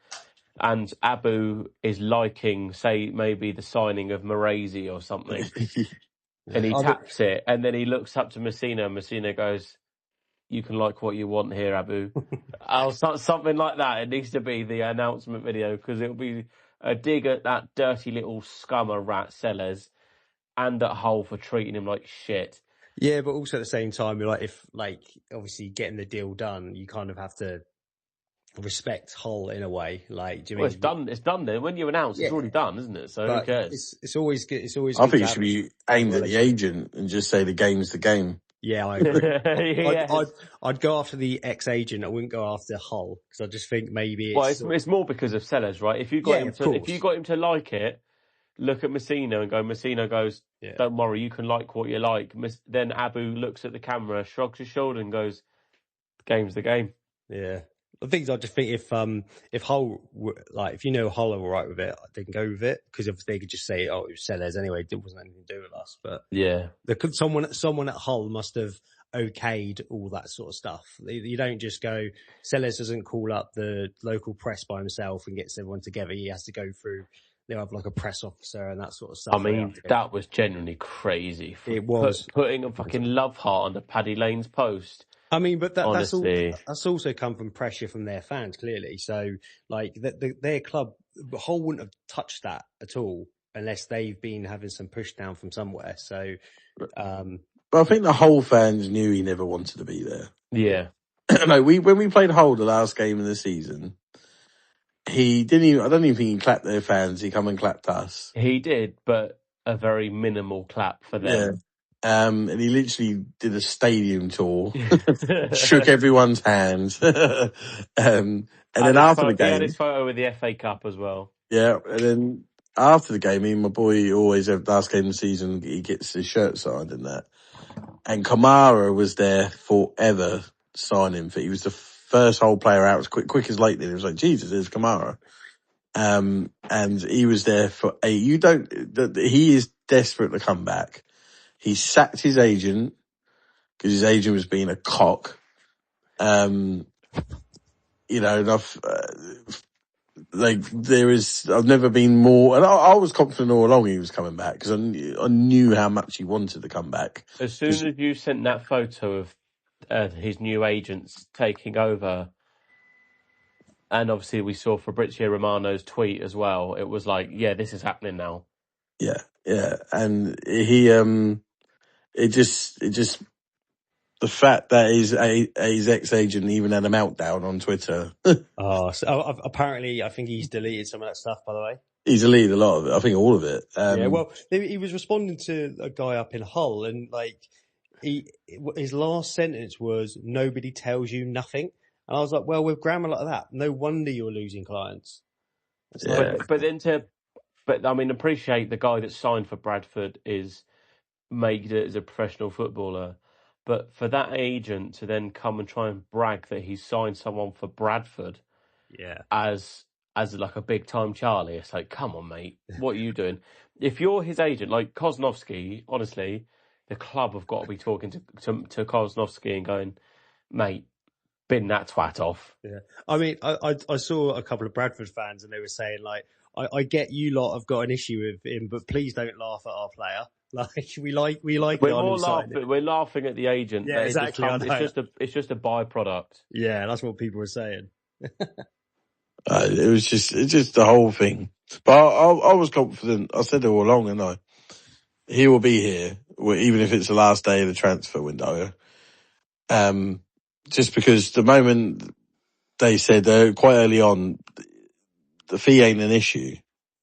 and Abu is liking, say, maybe the signing of Morazi or something, and he taps it, and then he looks up to Messino, and Messino goes, "You can like what you want here, Abu." Something like that. It needs to be the announcement video, because it'll be a dig at that dirty little scummer rat Sellers and at Hull for treating him like shit. Yeah, but also at the same time, you're like, if like obviously getting the deal done, you kind of have to respect Hull in a way. Like, do you mean it's done? It's done. Then when you announce, it's already done, isn't it? So who cares? It's always good. It's always. I think it should be aimed at the agent and just say the game's the game. Yeah, I agree. I'd go after the ex-agent. I wouldn't go after Hull, because I just think maybe it's more because of Sellers, right? If you got him to like it, look at Messino and go. Messino goes, "Don't worry, you can like what you like." Then Abu looks at the camera, shrugs his shoulder, and goes, "Game's the game." Yeah, The things I just think if Hull if Hull are all right with it, they can go with it because if they could just say, oh, it was Sellers anyway, it wasn't anything to do with us. But Yeah. someone at Hull must have okayed all that sort of stuff. You don't just go. Sellers doesn't call up the local press by himself and gets everyone together. He has to go through. They'll have like a press officer and that sort of stuff. I mean, that was genuinely crazy. It was putting a fucking love heart under Paddy Lane's post. I mean, but that's also come from pressure from their fans, clearly. So, like, their club, Hull wouldn't have touched that at all unless they've been having some push down from somewhere. So, but I think the Hull fans knew he never wanted to be there. Yeah. No, when we played Hull the last game of the season, he didn't even, I don't even think he clapped their fans. He come and clapped us. He did, but a very minimal clap for them. Yeah. And he literally did a stadium tour, shook everyone's hands. And then after the game, he had his photo with the FA Cup as well. Yeah, and then after the game, my boy always at last game of the season, he gets his shirt signed and that. And Kamara was there forever signing for. He was the first whole player out. It was quick as lightning. It was like, Jesus, there's Kamara. And he was there for he is desperate to come back. He sacked his agent because his agent was being a cock. I've never been more, and I was confident all along he was coming back because I knew how much he wanted to come back. As soon as you sent that photo of his new agents taking over, and obviously we saw Fabrizio Romano's tweet as well, it was like, yeah, this is happening now. Yeah, and he it just the fact that his ex-agent even had a meltdown on Twitter. Apparently, I think he's deleted some of that stuff, by the way. He's deleted a lot of it. I think all of it. He was responding to a guy up in Hull, and his last sentence was, "Nobody tells you nothing." And I was like, well, with grammar like that, no wonder you're losing clients. Yeah. But I mean, appreciate the guy that signed for Bradford is made it as a professional footballer. But for that agent to then come and try and brag that he's signed someone for Bradford, as like a big time Charlie, it's like, come on, mate, what are you doing? If you're his agent, like Kosnovsky, honestly, the club have got to be talking to Kosnovsky and going, mate, bin that twat off. Yeah, I mean, I saw a couple of Bradford fans and they were saying like, I get you lot have got an issue with him, but please don't laugh at our player. Like we like we're laughing at the agent. Yeah, exactly. It's just a byproduct. Yeah, that's what people were saying. It was just the whole thing. But I was confident. I said it all along, and he will be here, even if it's the last day of the transfer window. Just because the moment they said quite early on, the fee ain't an issue.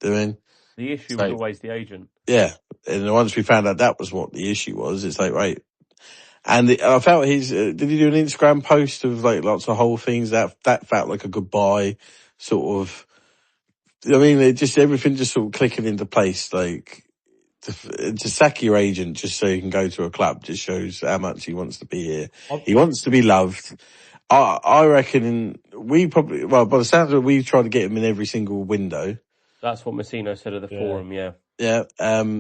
I mean, the issue was always the agent. Yeah, and once we found out that was what the issue was, it's like, right. And I felt did he do an Instagram post of like lots of whole things that felt like a goodbye sort of, I mean, everything just sort of clicking into place, like to sack your agent just so you can go to a club just shows how much he wants to be here. He wants to be loved. I reckon by the sounds of it, we've tried to get him in every single window. That's what Messino said at the forum, yeah. Yeah,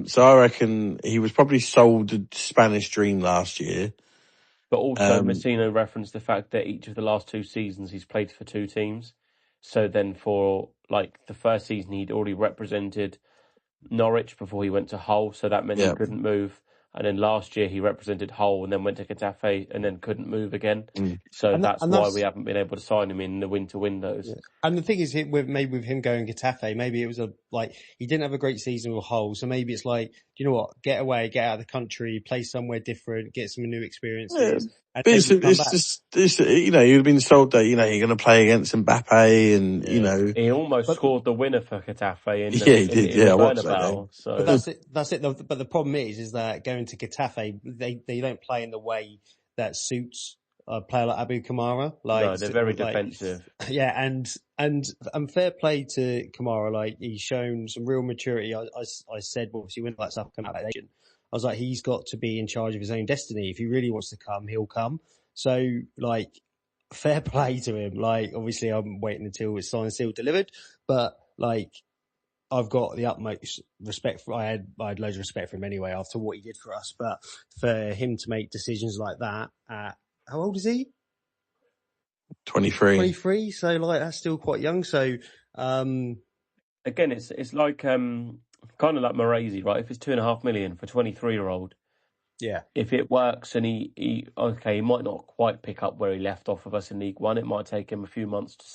so I reckon he was probably sold the Spanish dream last year. But also Messino referenced the fact that each of the last 2 seasons he's played for 2 teams. So then for like the first season he'd already represented Norwich before he went to Hull, so that meant he couldn't move. And then last year he represented Hull and then went to Getafe and then couldn't move again. So that's why we haven't been able to sign him in the winter windows. Yeah. And the thing is, maybe with him going Getafe, maybe it was he didn't have a great season with Hull, so maybe it's like, you know what, get away, get out of the country, play somewhere different, get some new experiences. Yeah. But it's just, you'd have been told that, you're going to play against Mbappe and, He almost scored the winner for Getafe in he did. In the Bernabeu. So. But that's it. But the problem is that going to Getafe, they don't play in the way that suits a player like Abu Kamara. No, they're very defensive. Yeah, and fair play to Kamara. Like, he's shown some real maturity. I said, obviously, when that stuff came out, I was like, he's got to be in charge of his own destiny. If he really wants to come, he'll come. So, like, fair play to him. Like, obviously, I'm waiting until it's signed, sealed, delivered. But like, I've got the utmost respect for. I had loads of respect for him anyway after what he did for us. But for him to make decisions like that, at how old is he? 23. 23. So like, that's still quite young. So again, it's like kind of like Moraesi, right? If it's $2.5 million for 23-year-old, yeah, if it works and he might not quite pick up where he left off of us in League One. It might take him a few months to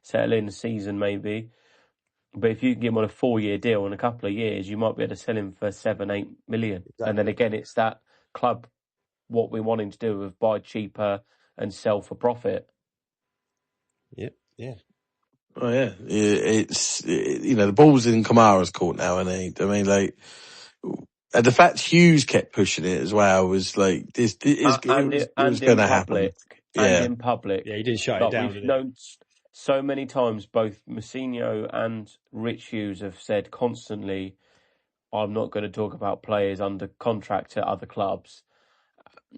settle in a season maybe. But if you can get him on a 4-year deal in a couple of years, you might be able to sell him for 7-8 million. Exactly. And then again, it's that club, what we want him to do of buy cheaper and sell for profit. Yeah. Oh yeah, it's the ball's in Kamara's court now, and I mean, like, and the fact Hughes kept pushing it as well was like this. It was going to happen. And in public, yeah, he didn't shut it down. We've known so many times, both Mousinho and Rich Hughes have said constantly, "I'm not going to talk about players under contract at other clubs."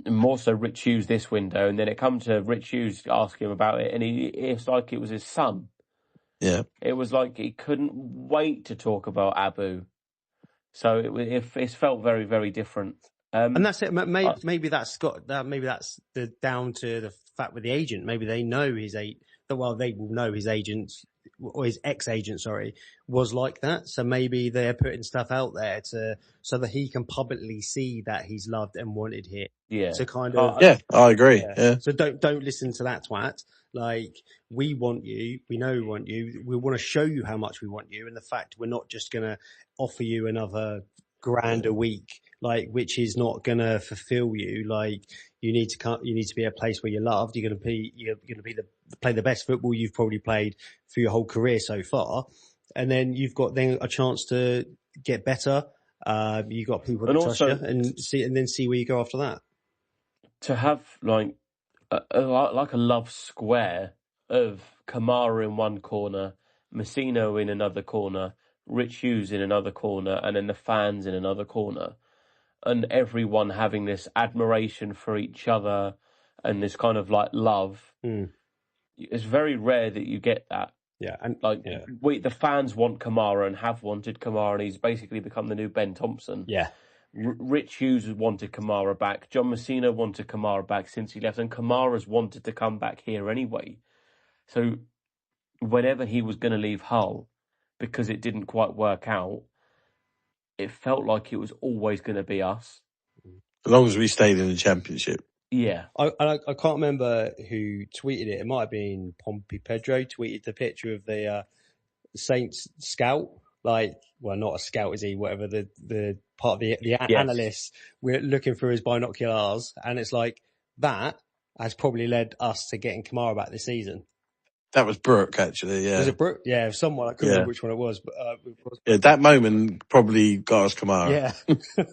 More so Rich Hughes this window, and then it come to Rich Hughes asking him about it, and it's like it was his son. Yeah, it was like he couldn't wait to talk about Abu. So it felt very, very different. And that's it. Maybe that's down to the fact with the agent. Maybe they know they will know his agent or his ex-agent, was like that. So maybe they're putting stuff out there so that he can publicly see that he's loved and wanted here. Yeah. So kind of. Yeah, I agree. Yeah. So don't listen to that twat. Like, we want you. We know we want you. We want to show you how much we want you. And the fact we're not just going to offer you another grand a week, like, which is not going to fulfill you. Like, you need to be a place where you're loved. You're going to play the best football you've probably played for your whole career so far. And then you've got then a chance to get better. You've got people to trust you and see where you go after that. To have like a love square of Kamara in one corner, Mousinho in another corner, Rich Hughes in another corner, and then the fans in another corner, and everyone having this admiration for each other and this kind of like love. It's very rare that you get that. Yeah, and the fans want Kamara and have wanted Kamara, and he's basically become the new Ben Thompson. Yeah. Rich Hughes wanted Kamara back. John Mousinho wanted Kamara back since he left, and Kamara's wanted to come back here anyway. So whenever he was going to leave Hull, because it didn't quite work out, it felt like it was always going to be us. As long as we stayed in the Championship. Yeah. I can't remember who tweeted it. It might have been Pompey Pedro tweeted the picture of the Saints scout. Like, well, not a scout, is he? Whatever the part of the analysts, we're looking through his binoculars, and it's like that has probably led us to getting Kamara back this season. That was Brooke, actually. Yeah, was it Brooke? Yeah, someone I couldn't remember which one it was, but that moment probably got us Kamara. Yeah,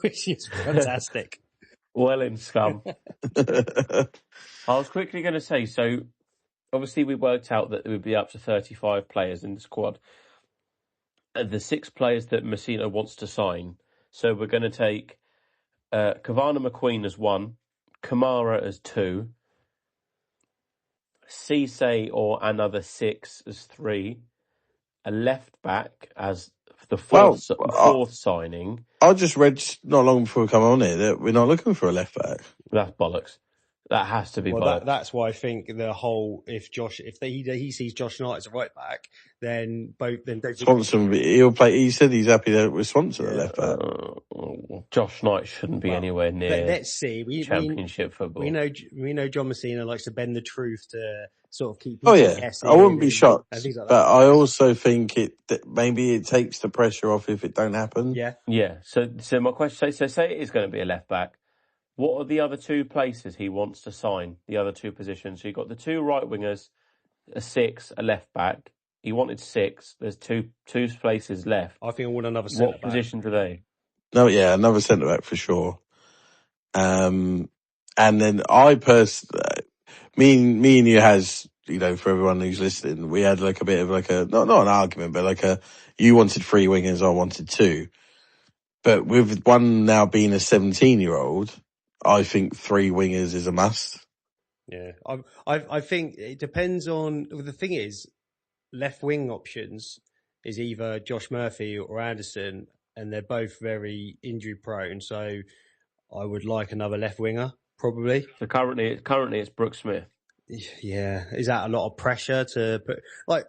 which is fantastic. Well in scum. I was quickly going to say, so obviously we worked out that there would be up to 35 players in the squad. The 6 players that Mousinho wants to sign. So we're going to take Kavana McQueen as 1, Kamara as 2, Cisse or another 6 as 3, a left back as the fourth signing. I just read not long before we come on here that we're not looking for a left back. That's bollocks. That has to be bollocks. That's why I think if he sees Josh Knight as a right back, then Swanson, he'll play. He said he's happy with Swanson at left back. Josh Knight shouldn't be anywhere near. Let's see. Championship football. We know John Mousinho likes to bend the truth to sort of keep. Oh yeah, I wouldn't be shocked, but I also think that maybe it takes the pressure off if it don't happen. Yeah. So my question. So say it is going to be a left back. What are the other 2 places he wants to sign? The other 2 positions. So you've got the 2 right wingers, a 6, a left back. He wanted 6. There's two places left. I think I want another centre back. What positions are they? No, yeah, another centre back for sure. And then I personally, me and you has, for everyone who's listening, we had like a bit of like not an argument, but like you wanted 3 wingers, I wanted 2. But with one now being a 17-year-old, I think 3 wingers is a must. Yeah, I think it depends on. The thing is, left wing options is either Josh Murphy or Anderson, and they're both very injury prone. So I would like another left winger, probably. So currently it's Brooke Smith. Yeah, is that a lot of pressure to put? Like,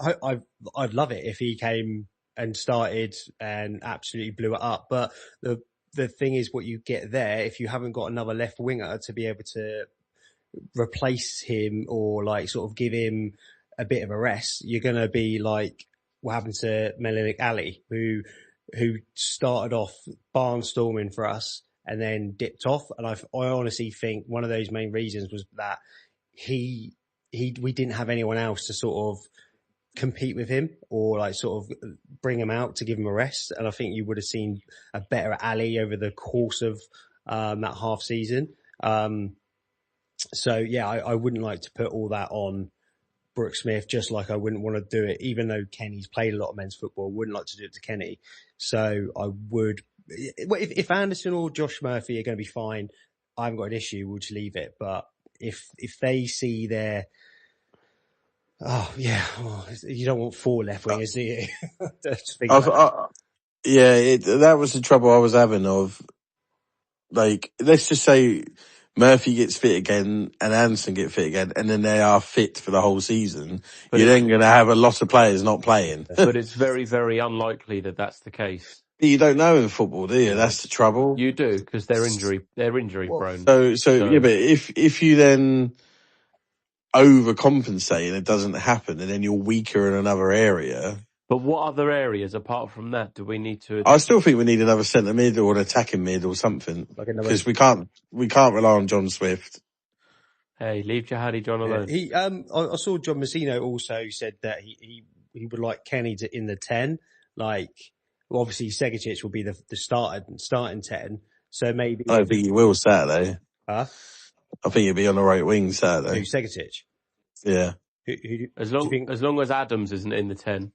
I'd love it if he came and started and absolutely blew it up. But the thing is, what you get there, if you haven't got another left winger to be able to replace him or like sort of give him a bit of a rest, you're going to be like what happened to Melinik Ali, who started off barnstorming for us and then dipped off. And I honestly think one of those main reasons was that we didn't have anyone else to sort of compete with him or like sort of bring him out to give him a rest. And I think you would have seen a better Ali over the course of that half season. So yeah, I wouldn't like to put all that on Brooke Smith, just like I wouldn't want to do it, even though Kenny's played a lot of men's football, I wouldn't like to do it to Kenny. So I would, if Anderson or Josh Murphy are going to be fine, I haven't got an issue, we'll just leave it. But if they see their, you don't want 4 left wingers, do you? That was the trouble I was having of, like, let's just say Murphy gets fit again and Anderson get fit again, and then they are fit for the whole season. But you're then going to have a lot of players not playing. But it's very, very unlikely that that's the case. You don't know in football, do you? That's the trouble. You do, because they're injury prone. So yeah, but if you then overcompensate and it doesn't happen, and then you're weaker in another area. But what other areas apart from that do we need to? I still think we need another centre mid or an attacking mid or something, because we can't rely on John Swift. Hey, leave Jihadi John alone. I saw John Messino also said that he would like Kenny in the 10. Like, well, obviously Segicic will be the starting 10. So maybe I don't think he will Saturday. Huh? I think he'll be on the right wing Saturday. Who, Segicic? Yeah. As long as Adams isn't in the 10.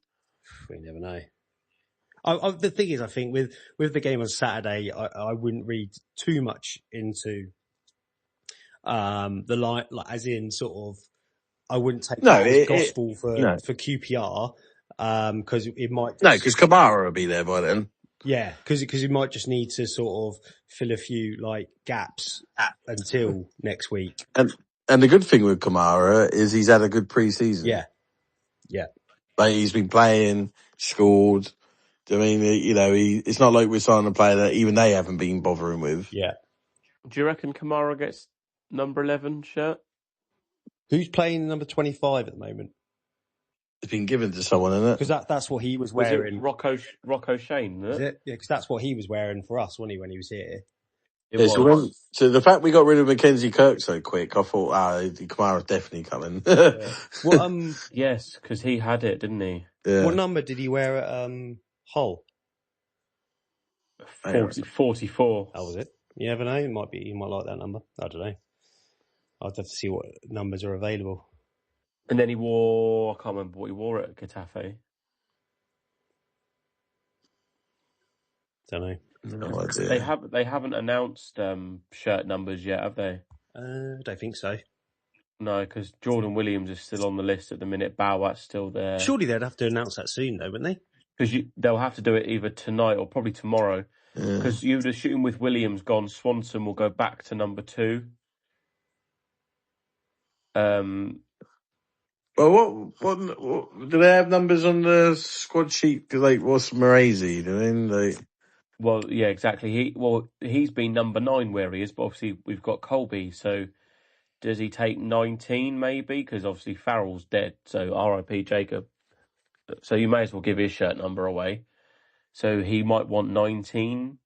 We never know. The thing is, I think with the game on Saturday, I wouldn't read too much into the line, like, as in sort of, I wouldn't take that as gospel for QPR, because it might because Kamara will be there by then. Yeah, because you might just need to sort of fill a few like gaps until next week. And the good thing with Kamara is he's had a good pre-season. Yeah. Like, he's been playing, scored. I mean, it's not like we're signing a player that even they haven't been bothering with. Yeah. Do you reckon Kamara gets number 11 shirt? Who's playing number 25 at the moment? It's been given to someone, isn't it? Because that's what he was wearing. Rocco Shane, isn't it? Yeah, because that's what he was wearing for us, wasn't he, when he was here? So the fact we got rid of Mackenzie Kirk so quick, I thought, Kamara's definitely coming. Well, yes, because he had it, didn't he? Yeah. What number did he wear at Hull? 44. Oh, was it? You never know. He might like that number. I don't know. I'd have to see what numbers are available. And then I can't remember what he wore at Getafe. Don't know. No idea. They haven't announced shirt numbers yet, have they? I don't think so. No, because Jordan Williams is still on the list at the minute. Bowat's still there. Surely they'd have to announce that soon, though, wouldn't they? Because they'll have to do it either tonight or probably tomorrow. Because you would assume with Williams gone, Swanson will go back to number 2. Well, what do they have numbers on the squad sheet? Like, what's Morazi doing? Like, well, yeah, exactly. He's been number 9 where he is, but obviously we've got Colby. So does he take 19 maybe? Because obviously Farrell's dead. So R.I.P. Jacob. So you may as well give his shirt number away. So he might want 19.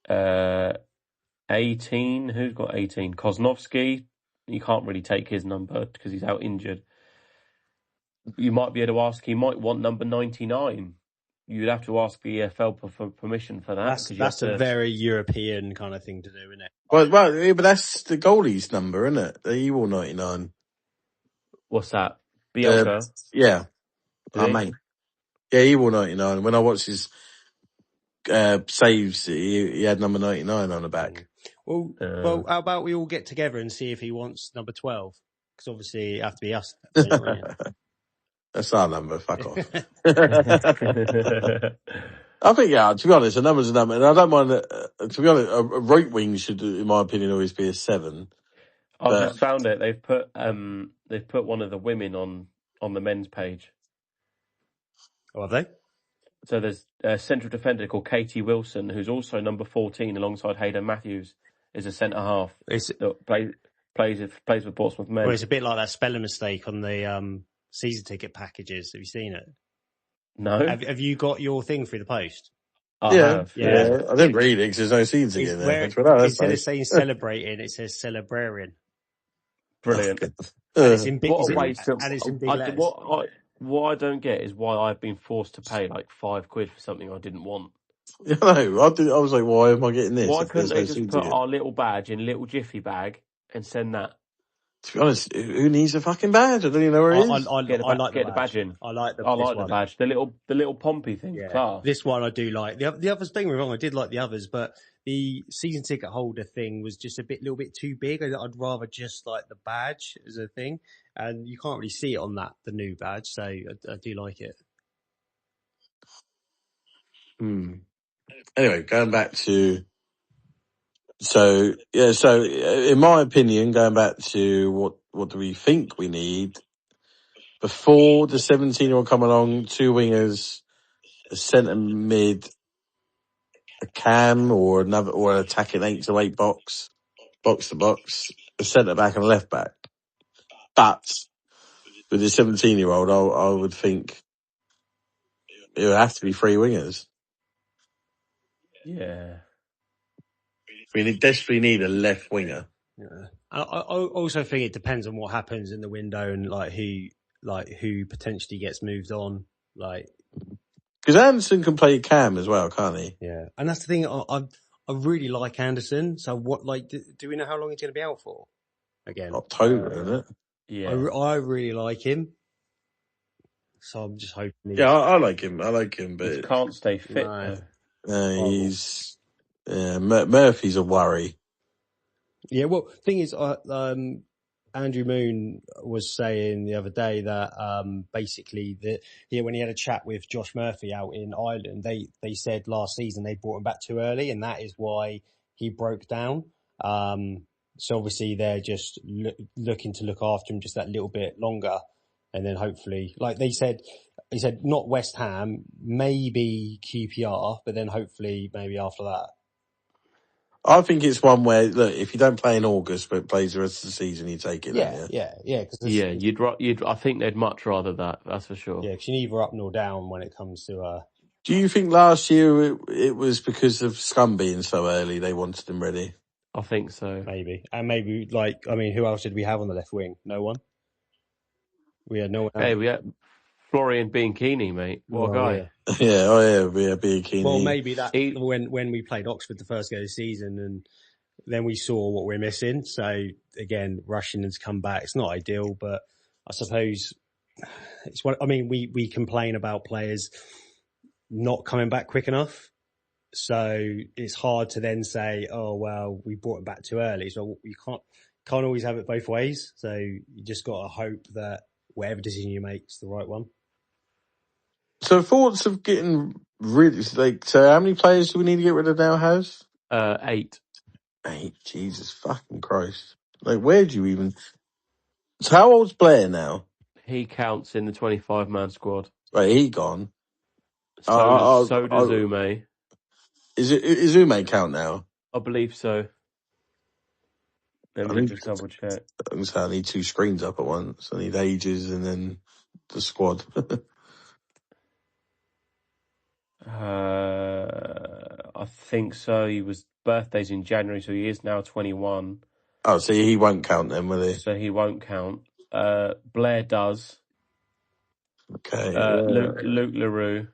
18. Who's got 18? Kosnovsky. You can't really take his number because he's out injured. You might be able to ask, he might want number 99. You'd have to ask the EFL for permission for that. That's a very European kind of thing to do, isn't it? Well, yeah, but that's the goalie's number, isn't it? The Ewell 99. What's that? Bielka? Yeah. Mate. Yeah, Ewell 99. When I watched his saves, he had number 99 on the back. Well, how about we all get together and see if he wants number 12? Because obviously it have to be us. Don't That's our number. Fuck off. we? I think, yeah, to be honest, a number's a number. And I don't mind, to be honest, a right wing should, in my opinion, always be a 7. I've just found it. They've put one of the women on the men's page. Oh, have they? So there's a central defender called Katie Wilson, who's also number 14 alongside Hayden Matthews, is a centre half. Plays with Portsmouth men. Well, it's a bit like that spelling mistake on the season ticket packages. Have you seen it? No. Have you got your thing through the post? I have. Yeah. I didn't read it because there's no season ticket in there. Instead of saying celebrating, it says celebrating. Brilliant. And it's in big, what a waste of, and it's in big letters. What I don't get is why I've been forced to pay like £5 for something I didn't want. Yeah, no, I was like, why am I getting this? Why couldn't they just put our little badge in a little jiffy bag and send that? To be honest, who needs a fucking badge? I don't even know where it is. I like the badge in. I like the badge. The little Pompey thing. Yeah. Class. This one I do like. The others, don't get me wrong, I did like the others, but the season ticket holder thing was just little bit too big. I'd rather just like the badge as a thing, and you can't really see it on the new badge, so I do like it. Anyway, going back to so in my opinion, going back to what do we think we need before the 17-year-old come along? 2 wingers, a centre mid, a cam or an attacking 8 to 8 box to box, a centre back and a left back. But with the 17-year-old, I would think it would have to be 3 wingers. Yeah. We desperately need a left winger. Yeah. I also think it depends on what happens in the window and who potentially gets moved on. Because Anderson can play cam as well, can't he? Yeah, and that's the thing. I really like Anderson. So what? Do we know how long he's going to be out for? Again, October, isn't it? Yeah, I really like him. So I'm just hoping. I like him. But he can't stay fit. He's Murphy's a worry. Yeah, well, thing is, Andrew Moon was saying the other day that basically when he had a chat with Josh Murphy out in Ireland, they said last season they brought him back too early, and that is why he broke down. So obviously they're just looking to look after him just that little bit longer, and then hopefully, like he said not West Ham, maybe QPR, but then hopefully maybe after that. I think it's one where, look, if you don't play in August but plays the rest of the season, you take it. I think they'd much rather that. That's for sure. Yeah, because you're neither up nor down when it comes to. Do you think last year it was because of Scum being so early they wanted him ready? I think so. Maybe, and maybe who else did we have on the left wing? No one. We had no one. Hey, we had Florian Bianchini, mate. What a guy. Yeah. Bianchini. Well, maybe that when we played Oxford the first game of the season, and then we saw what we're missing. So again, rushing to come back, it's not ideal, but I suppose it's what I mean. We complain about players not coming back quick enough, so it's hard to then say, oh well, we brought it back too early. So you can't always have it both ways. So you just got to hope that whatever decision you make is the right one. So thoughts of getting rid so how many players do we need to get rid of now, House? 8. 8, Jesus fucking Christ. Where do you even... So how old's Blair now? He counts in the 25-man squad. Right, he gone. So does Ume. Is Ume count now? I believe so. Let me just double check. I need 2 screens up at once. I need ages and then the squad. I think so. Birthday's in January, so he is now 21. Oh, so he won't count then, will he? So he won't count. Blair does. Okay. Luke LaRue.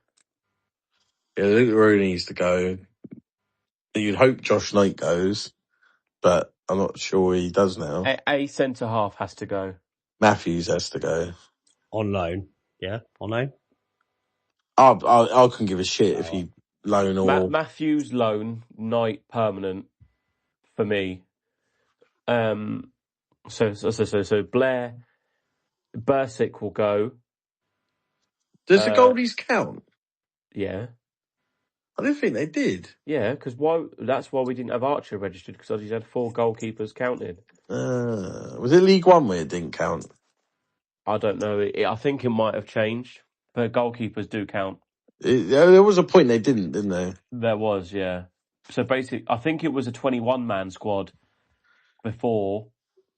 Yeah, Luke LaRue needs to go. You'd hope Josh Knight goes, but I'm not sure he does now. A centre half has to go. Matthews has to go. On loan. Yeah, on loan. I couldn't give a shit if he loan or... Matthews loan, Knight permanent, for me. So Blair, Bursick will go. Does the goalies count? Yeah. I didn't think they did. Yeah, because that's why we didn't have Archer registered, because he's had 4 goalkeepers counted. Was it League One where it didn't count? I don't know. I think it might have changed, but goalkeepers do count. There was a point they didn't they? There was, yeah. So basically, I think it was a 21-man squad before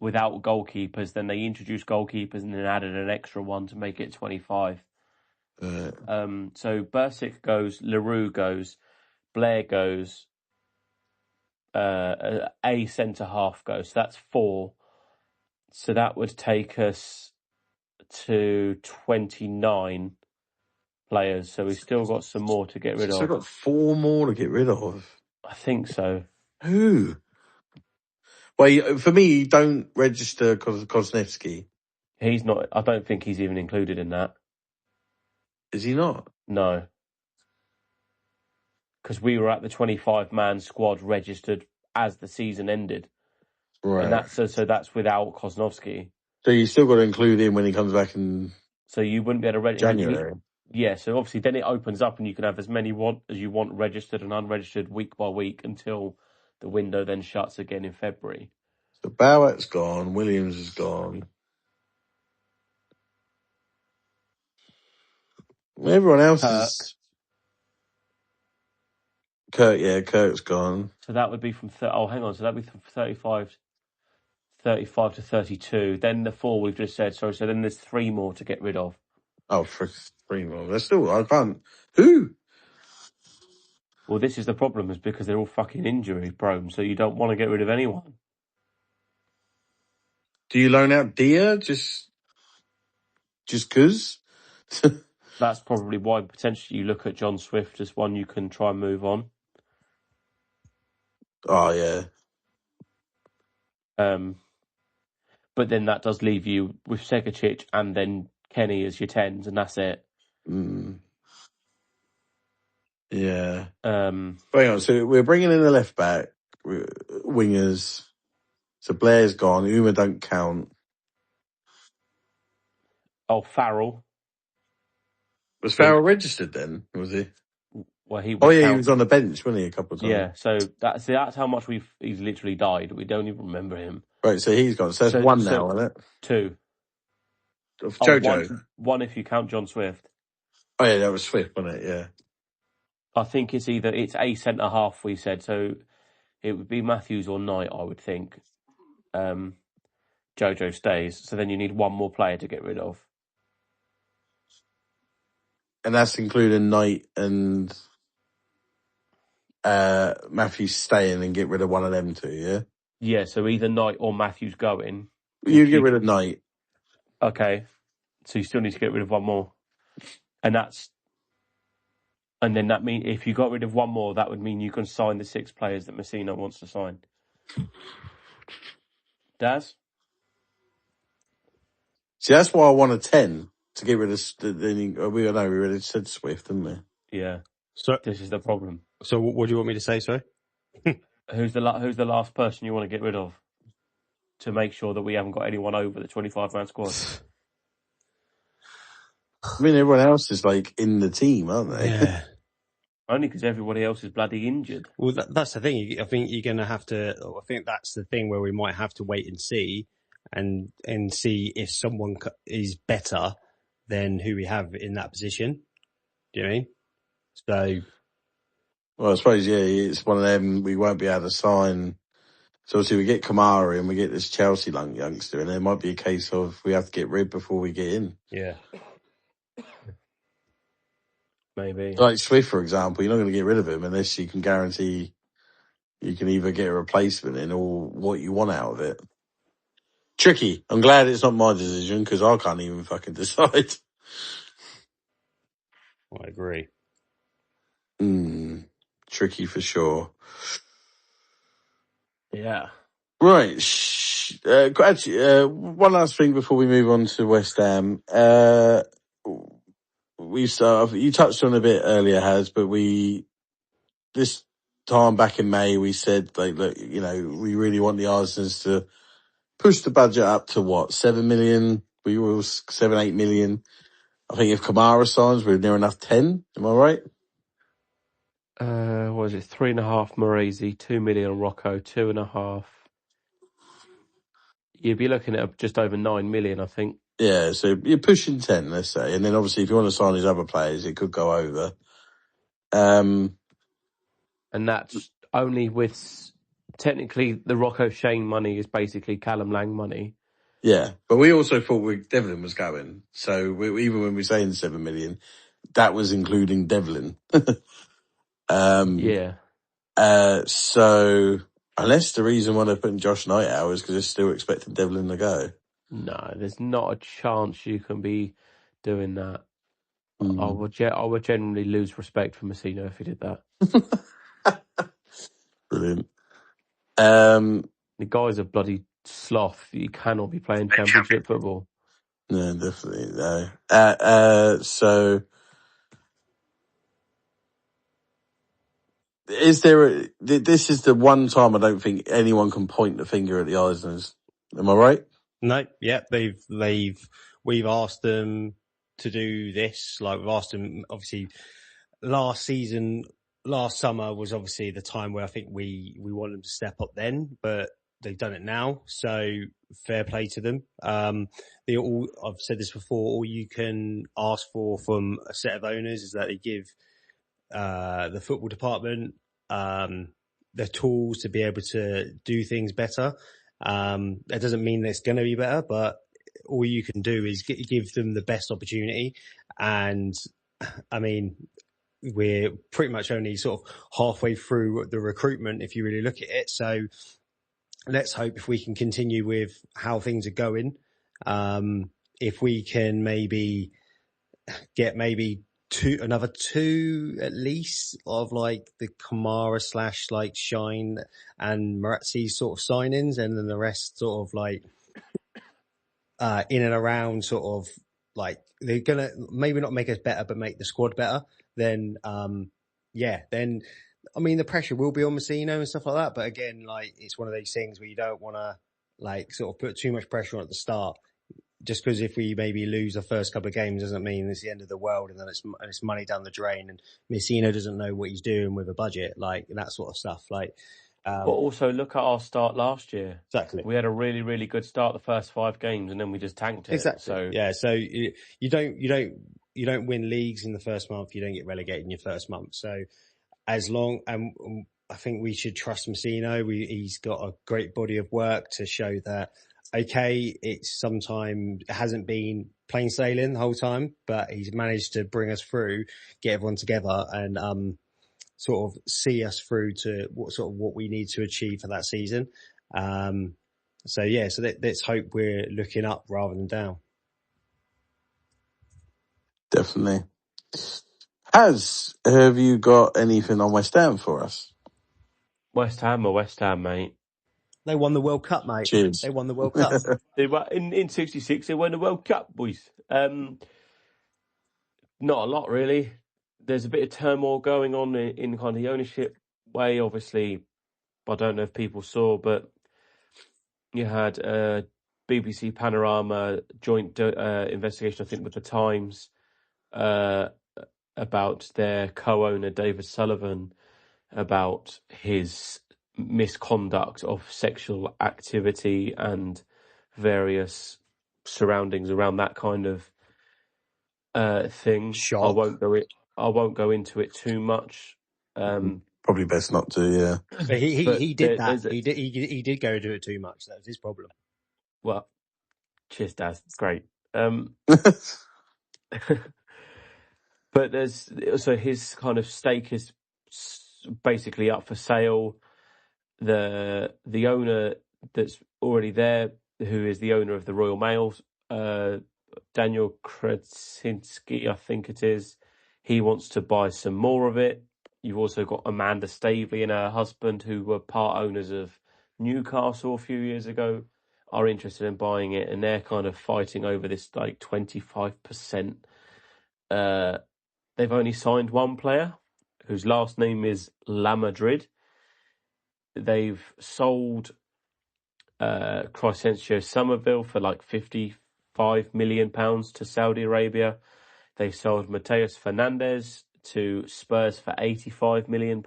without goalkeepers. Then they introduced goalkeepers and then added an extra one to make it 25. So Bursick goes, LaRue goes, Blair goes, a centre half goes. So that's 4. So that would take us to 29 players. So we've still got some more to get rid of. So we've got 4 more to get rid of. I think so. Who? Well, for me, don't register Kosnevsky. He's not. I don't think he's even included in that. Is he not? No. Because we were at the 25-man squad registered as the season ended. Right. And that's without Kosnowski. So you still got to include him when he comes back in So you wouldn't be able to register. January. Yeah, so obviously then it opens up and you can have as many as you want registered and unregistered week by week until the window then shuts again in February. So Bowett's gone, Williams is gone. Everyone else is... Kirk's gone. So that would be from... So that would be from 35 to 32. Then the 4 we've just said. So then there's 3 more to get rid of. Oh, for 3 more. There's still... I can't... Who? Well, this is the problem, is because they're all fucking injury prone, so you don't want to get rid of anyone. Do you loan out Dia just because? That's probably why potentially you look at John Swift as one you can try and move on. Oh, yeah. But then that does leave you with Segacic and then Kenny as your 10s, and that's it. Yeah. Hang on, so we're bringing in the left back, wingers. So Blair's gone. Uma don't count. Oh, Farrell. Was Farrell registered then? Was he? Well, he was on the bench, wasn't he, a couple of times? Yeah, so that's how much he's literally died. We don't even remember him. Right, so he's gone. So that's 1 now, isn't it? 2. Of Jojo. One if you count John Swift. Oh, yeah, that was Swift, wasn't it? Yeah. I think it's a centre half, we said, so it would be Matthews or Knight, I would think. Jojo stays, so then you need 1 more player to get rid of. And that's including Knight and Matthews staying and get rid of one of them 2, yeah? Yeah, so either Knight or Matthews going. You get rid of Knight. Okay, so you still need to get rid of 1 more. And then that means if you got rid of 1 more, that would mean you can sign the 6 players that Messina wants to sign. Daz? See, that's why I want a 10 to get rid of... we already said Swift, didn't we? Yeah. So this is the problem. So what do you want me to say, sorry? Who's the last person you want to get rid of to make sure that we haven't got anyone over the 25-man squad? I mean, everyone else is in the team, aren't they? Yeah. Only because everybody else is bloody injured. Well, that's the thing. I think you're going to have to... I think that's the thing where we might have to wait and see and see if someone is better than who we have in that position. Do you know what I mean? So... Well, I suppose, yeah, it's one of them we won't be able to sign. So obviously we get Kamara and we get this Chelsea youngster, and there might be a case of we have to get rid before we get in. Yeah. Maybe. Like Swift, for example, you're not going to get rid of him unless you can guarantee you can either get a replacement in or what you want out of it. Tricky. I'm glad it's not my decision because I can't even fucking decide. I agree. Tricky for sure. Yeah. Right. Actually, one last thing before we move on to West Ham. You touched on a bit earlier, Haz, but time back in May, we said, like, look, you know, we really want the Arsenals to push the budget up to what, 7 million? We were 7, 8 million. I think if Kamara signs, we're near enough 10. Am I right? What was it? 3.5 Moresi, 2 million Rocco, 2.5. You'd be looking at just over 9 million, I think. Yeah, so you're pushing 10, let's say. And then obviously if you want to sign these other players, it could go over. And that's only with, technically, the Rocco Shane money is basically Callum Lang money. Yeah, but we also thought Devlin was going. So even when we're saying 7 million, that was including Devlin. Yeah. So unless the reason why they're putting Josh Knight out is because they're still expecting Devlin to go. No, there's not a chance you can be doing that. I would generally lose respect for Messina if he did that. Brilliant. The guy's a bloody sloth. You cannot be playing championship football. No, definitely no. So is there this is the one time I don't think anyone can point the finger at the Eisners. Am I right? No, yeah, we've asked them to do this. Like, we've asked them, obviously, last summer was obviously the time where I think we wanted them to step up then, but they've done it now. So fair play to them. I've said this before, all you can ask for from a set of owners is that they give, the football department, the tools to be able to do things better. That doesn't mean that it's going to be better, but all you can do is give them the best opportunity. And I mean, we're pretty much only sort of halfway through the recruitment if you really look at it. So let's hope if we can continue with how things are going, if we can maybe get another two at least of like the Kamara / like Shine and Marazzi sort of signings, and then the rest sort of like in and around sort of like they're gonna maybe not make us better but make the squad better. Then then I mean the pressure will be on Messina and stuff like that, but again, like, it's one of those things where you don't want to like sort of put too much pressure on at the start. Just because if we maybe lose the first couple of games doesn't mean it's the end of the world, and then it's money down the drain, and Messina doesn't know what he's doing with a budget, like that sort of stuff. Like, but also look at our start last year. Exactly. We had a really, really good start the first 5 games, and then we just tanked it. Exactly. So yeah. So you don't win leagues in the first month. You don't get relegated in your first month. So as long, and I think we should trust Messina. He's got a great body of work to show that. Okay, it hasn't been plain sailing the whole time, but he's managed to bring us through, get everyone together, and sort of see us through to what we need to achieve for that season. So let's hope we're looking up rather than down. Definitely. Have you got anything on West Ham for us? West Ham, mate. They won the World Cup, mate. Cheers. They won the World Cup. They were in '66. They won the World Cup, boys. Not a lot, really. There's a bit of turmoil going on in kind of the ownership way. Obviously, I don't know if people saw, but you had BBC Panorama joint investigation, I think, with the Times about their co-owner David Sullivan, about his misconduct of sexual activity and various surroundings around that kind of thing. Shock. I won't go into it too much. Probably best not to. Yeah. But he did that. He did go do it too much. That was his problem. Well, cheers, Daz. Great. But there's also his kind of stake is basically up for sale. The owner that's already there, who is the owner of the Royal Mail, Daniel Krasinski, I think it is, he wants to buy some more of it. You've also got Amanda Stavely and her husband, who were part owners of Newcastle a few years ago, are interested in buying it, and they're kind of fighting over this like 25%. They've only signed one player whose last name is La Madrid, they've sold Crescencio Somerville for like £55 million to Saudi Arabia. They sold Mateus Fernandes to Spurs for £85 million.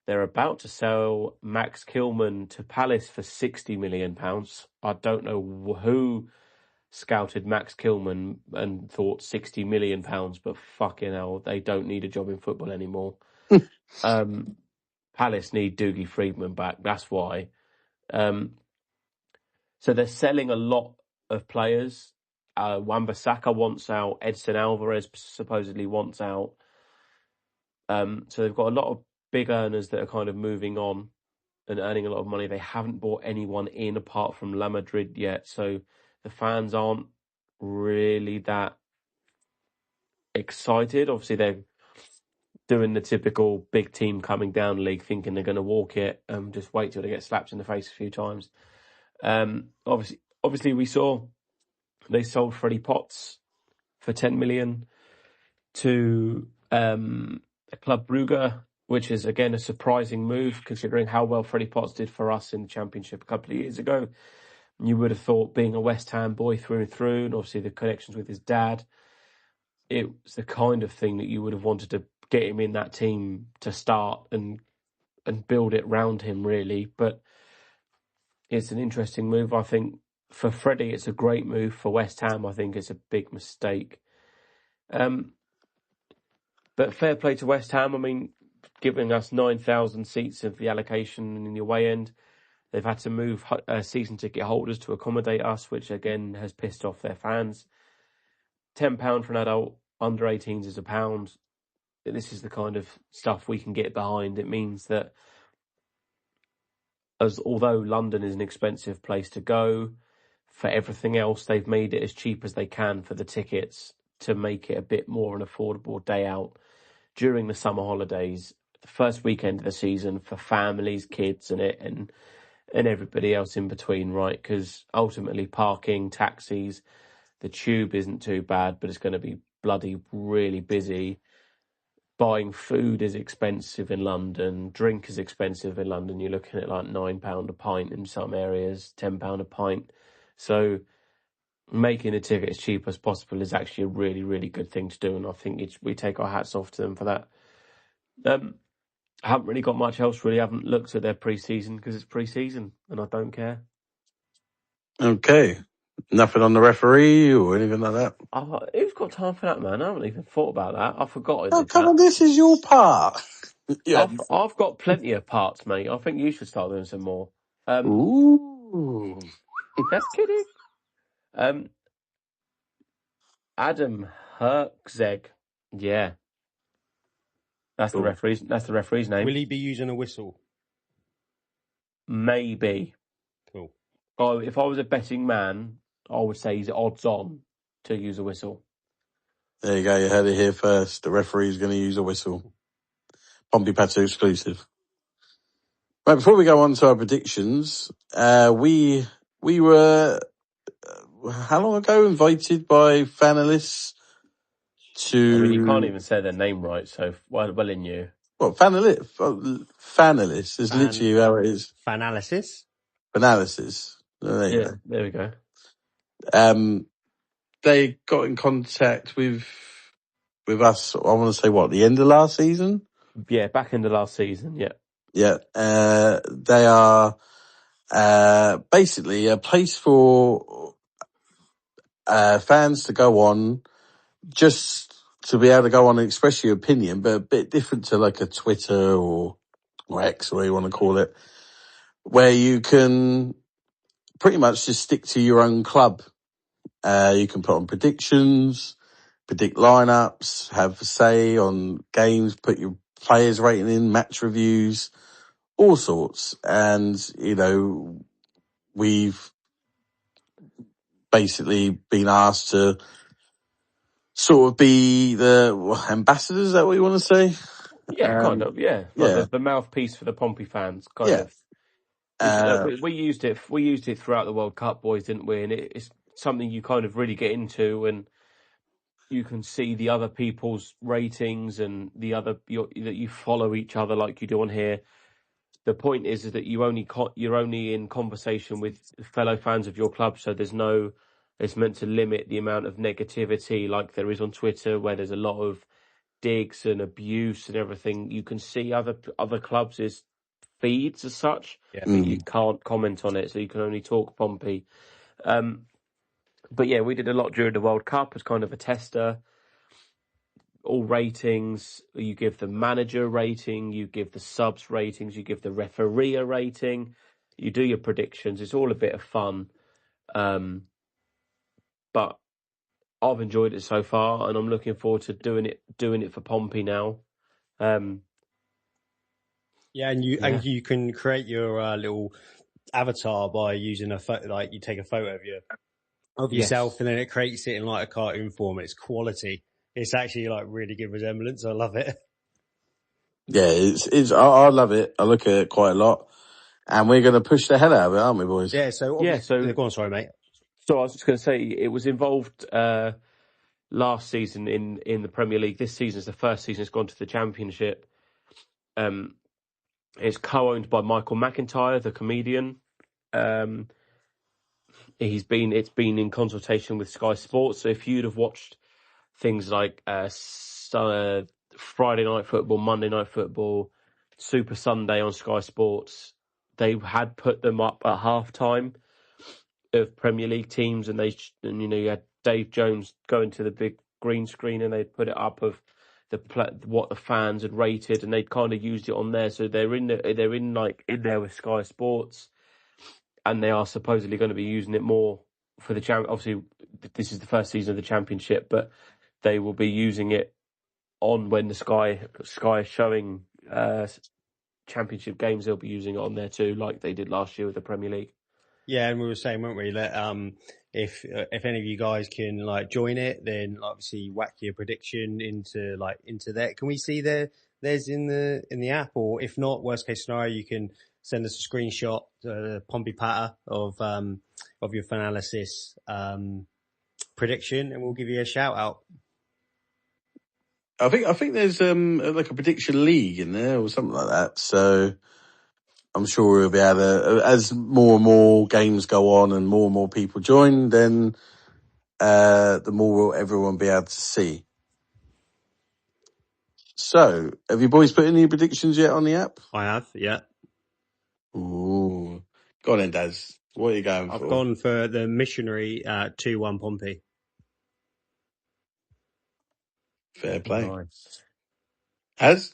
They're about to sell Max Kilman to Palace for £60 million. I don't know who scouted Max Kilman and thought £60 million, but fucking hell, they don't need a job in football anymore. Palace need Dougie Freedman back. That's why. So they're selling a lot of players. Wan-Bissaka wants out. Edson Alvarez supposedly wants out. So they've got a lot of big earners that are kind of moving on and earning a lot of money. They haven't brought anyone in apart from La Madrid yet. So the fans aren't really that excited. Obviously, they're doing the typical big team coming down league thinking they're going to walk it. Just wait till they get slapped in the face a few times. Obviously, we saw they sold Freddie Potts for 10 million to Club Brugge, which is again a surprising move considering how well Freddie Potts did for us in the Championship a couple of years ago. You would have thought, being a West Ham boy through and through, and obviously the connections with his dad, it was the kind of thing that you would have wanted to get him in that team to start and build it round him, really. But it's an interesting move. I think for Freddie, it's a great move. For West Ham, I think it's a big mistake. But fair play to West Ham. I mean, giving us 9,000 seats of the allocation in the away end. They've had to move season ticket holders to accommodate us, which again has pissed off their fans. £10 for an adult, under 18s is £1. This is the kind of stuff we can get behind. It means that although London is an expensive place to go, for everything else, they've made it as cheap as they can for the tickets to make it a bit more an affordable day out during the summer holidays, the first weekend of the season for families, kids and everybody else in between, right? Because ultimately parking, taxis, the tube isn't too bad, but it's going to be bloody really busy. Buying food is expensive in London. Drink is expensive in London. You're looking at like £9 a pint in some areas, £10 a pint. So making the ticket as cheap as possible is actually a really, really good thing to do. And I think we take our hats off to them for that. I haven't really got much else, really. I haven't looked at their pre-season because it's pre-season and I don't care. Okay. Nothing on the referee or anything like that? Who's got time for that, man? I haven't even thought about that. I forgot. Oh, come on, this is your part. Yeah. I've got plenty of parts, mate. I think you should start doing some more. Ooh. Just kidding. Adam Herczeg. Yeah. That's the referee's name. Will he be using a whistle? Maybe. Cool. Oh, if I was a betting man, I would say he's odds on to use a whistle. There you go. You heard it here first. The referee's going to use a whistle. Pompey Pato exclusive. Right, before we go on to our predictions, we were how long ago invited by Fanalists to... I mean, you can't even say their name right, so well in you. What, Fanalists is literally how it is. Fanalysis? Analysis. There you go. There we go. They got in contact with us, I want to say, the end of last season? Yeah, back into last season, yeah. Yeah. They are basically a place for fans to go on, just to be able to go on and express your opinion, but a bit different to like a Twitter or X, or whatever you want to call it, where you can pretty much just stick to your own club. You can put on predictions, predict lineups, have a say on games, put your players rating in, match reviews, all sorts. And, we've basically been asked to sort of be the ambassadors, is that what you want to say? Yeah, kind of, yeah. Like the mouthpiece for the Pompey fans, kind of. We used it throughout the World Cup, boys, didn't we? And it's something you kind of really get into, and you can see the other people's ratings and that you follow each other like you do on here. the point is that you're only in conversation with fellow fans of your club, so it's meant to limit the amount of negativity like there is on Twitter, where there's a lot of digs and abuse and everything. You can see other clubs' feeds as such, but you can't comment on it, so you can only talk Pompey. But yeah, we did a lot during the World Cup as kind of a tester. All ratings, you give the manager rating, you give the subs ratings, you give the referee a rating, you do your predictions. It's all a bit of fun. But I've enjoyed it so far, and I'm looking forward to doing it for Pompey now. And you can create your little avatar by using a photo. Like you take a photo of yourself, and then it creates it in like a cartoon form. It's quality. It's actually like really good resemblance. I love it. Yeah, I love it. I look at it quite a lot, and we're going to push the hell out of it, aren't we, boys? Yeah. So go on. Sorry, mate. So I was just going to say, it was involved last season in the Premier League. This season is the first season it's gone to the Championship. It's co-owned by Michael McIntyre, the comedian. It's been in consultation with Sky Sports. So if you'd have watched things like Friday Night Football, Monday Night Football, Super Sunday on Sky Sports, they had put them up at halftime of Premier League teams, and you had Dave Jones going to the big green screen, and they'd put it up of what the fans had rated, and they'd kind of used it on there. So they're in there with Sky Sports, and they are supposedly going to be using it more for the champ. Obviously, this is the first season of the Championship, but they will be using it on when the Sky is showing Championship games. They'll be using it on there too, like they did last year with the Premier League. Yeah, and we were saying, weren't we, that if any of you guys can like join it, then obviously whack your prediction into that. Can we see there's in the app, or if not, worst case scenario, you can send us a screenshot, Pompey Patter of your Finalysis prediction, and we'll give you a shout out. I think there's like a prediction league in there or something like that. So I'm sure we'll be able to, as more and more games go on and more people join, then the more will everyone be able to see. So, have you boys put any predictions yet on the app? I have, yeah. Ooh. Go on then, Daz. What are you going for? I've gone for the missionary 2-1 Pompey. Fair play. Nice. Az?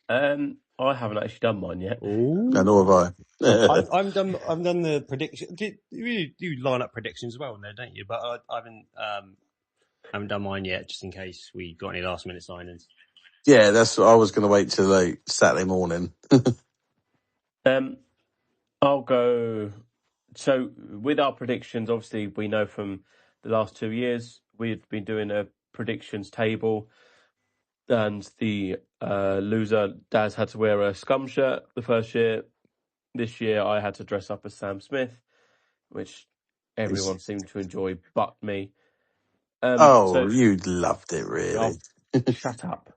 I haven't actually done mine yet. Ooh. No, nor have I. I've done the prediction. You do line up predictions as well in there, don't you? But I haven't done mine yet, just in case we got any last minute signings. Yeah, that's what I was going to wait till like Saturday morning. I'll go. So with our predictions, obviously we know from the last 2 years we've been doing a predictions table, and the loser, Daz, had to wear a scum shirt the first year. This year I had to dress up as Sam Smith, which everyone seemed to enjoy but me. You loved it, really. Shut up.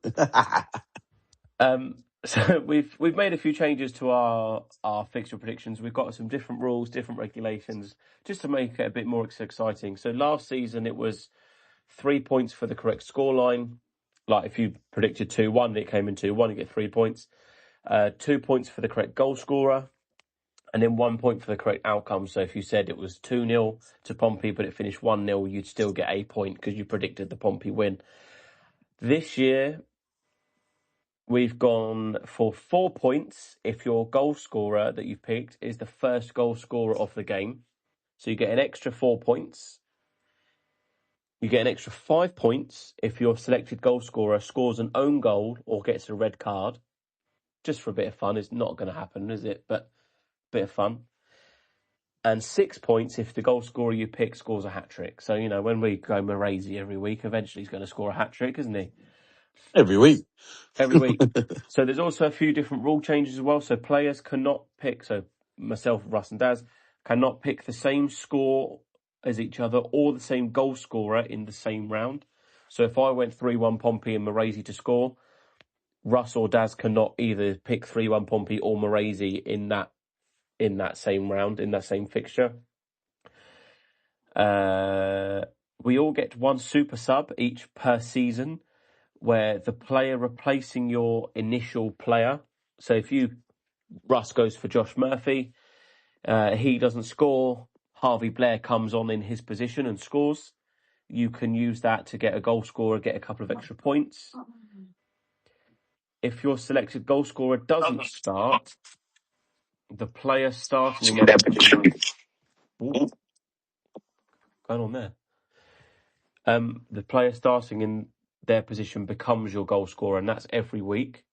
So we've made a few changes to our fixture predictions. We've got some different rules, different regulations, just to make it a bit more exciting. So last season it was 3 points for the correct scoreline. Like if you predicted 2-1 and it came in 2-1, you get 3 points. 2 points for the correct goal scorer, and then 1 point for the correct outcome. So if you said it was 2-0 to Pompey, but it finished 1-0, you'd still get a point because you predicted the Pompey win. This year, we've gone for 4 points if your goal scorer that you've picked is the first goal scorer of the game. So you get an extra 4 points. You get an extra 5 points if your selected goal scorer scores an own goal or gets a red card. Just for a bit of fun. It's not going to happen, is it? But a bit of fun. And 6 points if the goal scorer you pick scores a hat-trick. So, when we go Morazy every week, eventually he's going to score a hat-trick, isn't he? Every week. So there's also a few different rule changes as well. So players cannot pick, so myself, Russ and Daz, cannot pick the same score as each other or the same goal scorer in the same round. So if I went 3-1 Pompey and Morazy to score, Russ or Daz cannot either pick 3-1 Pompey or Moraisi in that same round, in that same fixture. We all get one super sub each per season, where the player replacing your initial player. So if Russ goes for Josh Murphy, he doesn't score, Harvey Blair comes on in his position and scores. You can use that to get a goal scorer, get a couple of extra points. If your selected goal scorer doesn't start, the player starting in their position... What's going on there? The player starting in their position becomes your goal scorer, and that's every week.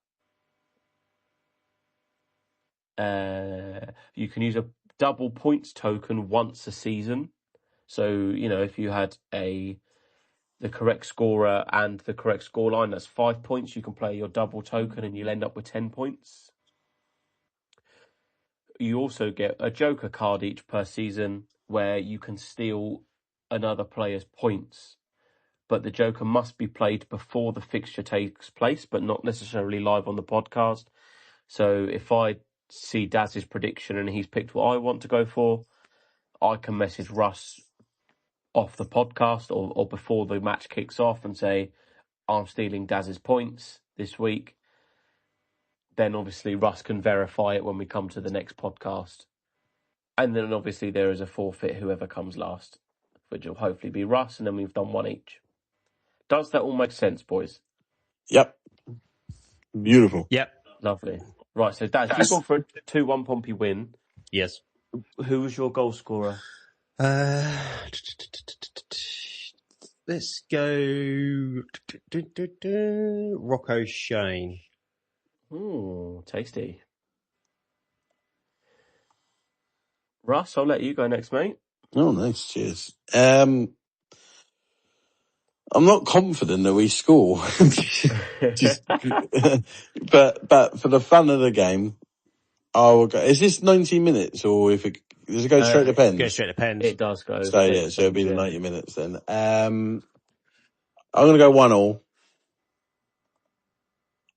You can use a double points token once a season. So, if you had the correct scorer and the correct scoreline, that's 5 points. You can play your double token and you'll end up with 10 points. You also get a joker card each per season where you can steal another player's points. But the joker must be played before the fixture takes place, but not necessarily live on the podcast. So if I see Daz's prediction and he's picked what I want to go for, I can message Russ off the podcast or before the match kicks off and say, I'm stealing Daz's points this week. Then obviously Russ can verify it when we come to the next podcast. And then obviously there is a forfeit whoever comes last, which will hopefully be Russ, and then we've done one each. Does that all make sense, boys? Yep. Beautiful. Yep. Lovely. Right, so Daz, you've gone for a 2-1 Pompey win. Yes. Who was your goal scorer? Let's go Rocco Shane. Ooh, tasty. Russ, I'll let you go next, mate. Oh, nice. Cheers. I'm not confident that we score. but for the fun of the game, I will go. Is this 90 minutes or does it go straight to pens? Go straight to pens. It does go. So it'll be the 90 minutes then. I'm going to go 1-1.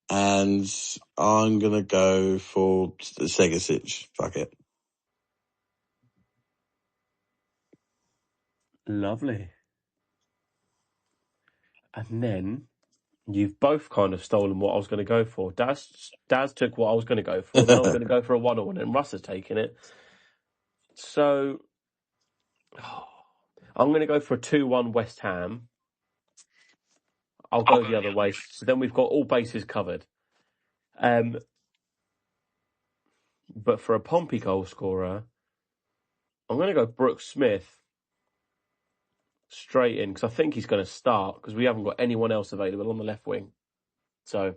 And I'm going to go for Segasic. Fuck it. Lovely. And then you've both kind of stolen what I was going to go for. Daz took what I was going to go for, and I was going to go for a 1-1, and Russ has taken it. So I'm going to go for a 2-1 West Ham. I'll go the other way. So then we've got all bases covered. But for a Pompey goal scorer, I'm going to go Brooks Smith straight in, because I think he's going to start, because we haven't got anyone else available on the left wing. So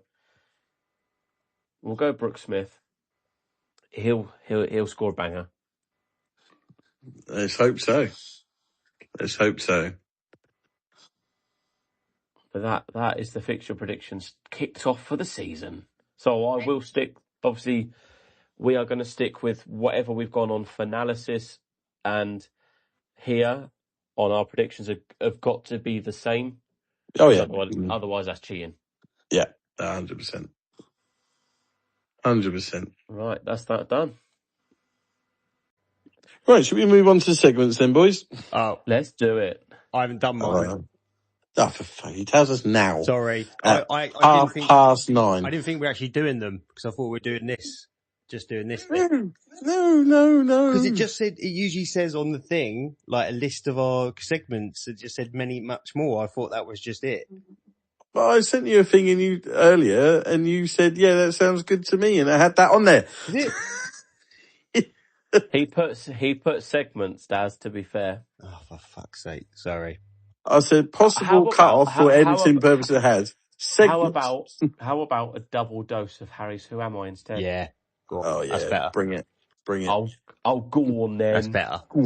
we'll go Brooks Smith. He'll score a banger. Let's hope so. But that is the fixture predictions kicked off for the season. So I will stick. Obviously, we are going to stick with whatever we've gone on for analysis, and here on our predictions have got to be the same. Oh yeah. Otherwise, that's cheating. Yeah, 100%. 100%. Right, that's that done. Right, should we move on to the segments then, boys? Oh, Let's do it. I haven't done mine. For fuck, he tells us now. Sorry. I didn't think, past 9. I didn't think we were actually doing them, because I thought we were doing this. Just doing this bit. No. Because it usually says on the thing, like a list of our segments, it just said much more. I thought that was just it. But I sent you a thing earlier, and you said, yeah, that sounds good to me, and I had that on there. Is it? He put segments, Daz, to be fair. Oh, for fuck's sake. Sorry. I said possible cut-off for editing purposes had. Segments. How about a double dose of Harry's Who Am I instead? Yeah. Go on. Oh, yeah. That's better. Bring it. I'll go on then. That's better. Go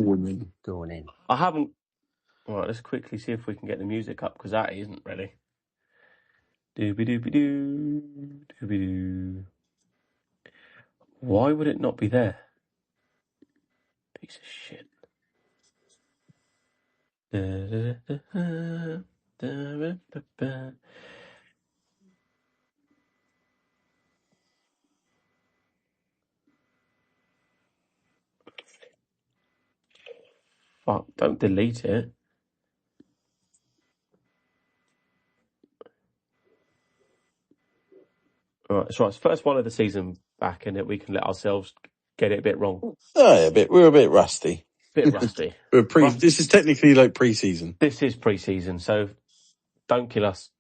on in. I haven't... All right, let's quickly see if we can get the music up, because that isn't ready. Doobie-doobie-doo. Doobie-doo. Why would it not be there? Piece of shit. Fuck, don't delete it. All right, so it's first one of the season back, and we can let ourselves get it a bit wrong. Oh, yeah, we're a bit rusty. Bit rusty. This is technically like pre-season. This is pre-season, so don't kill us.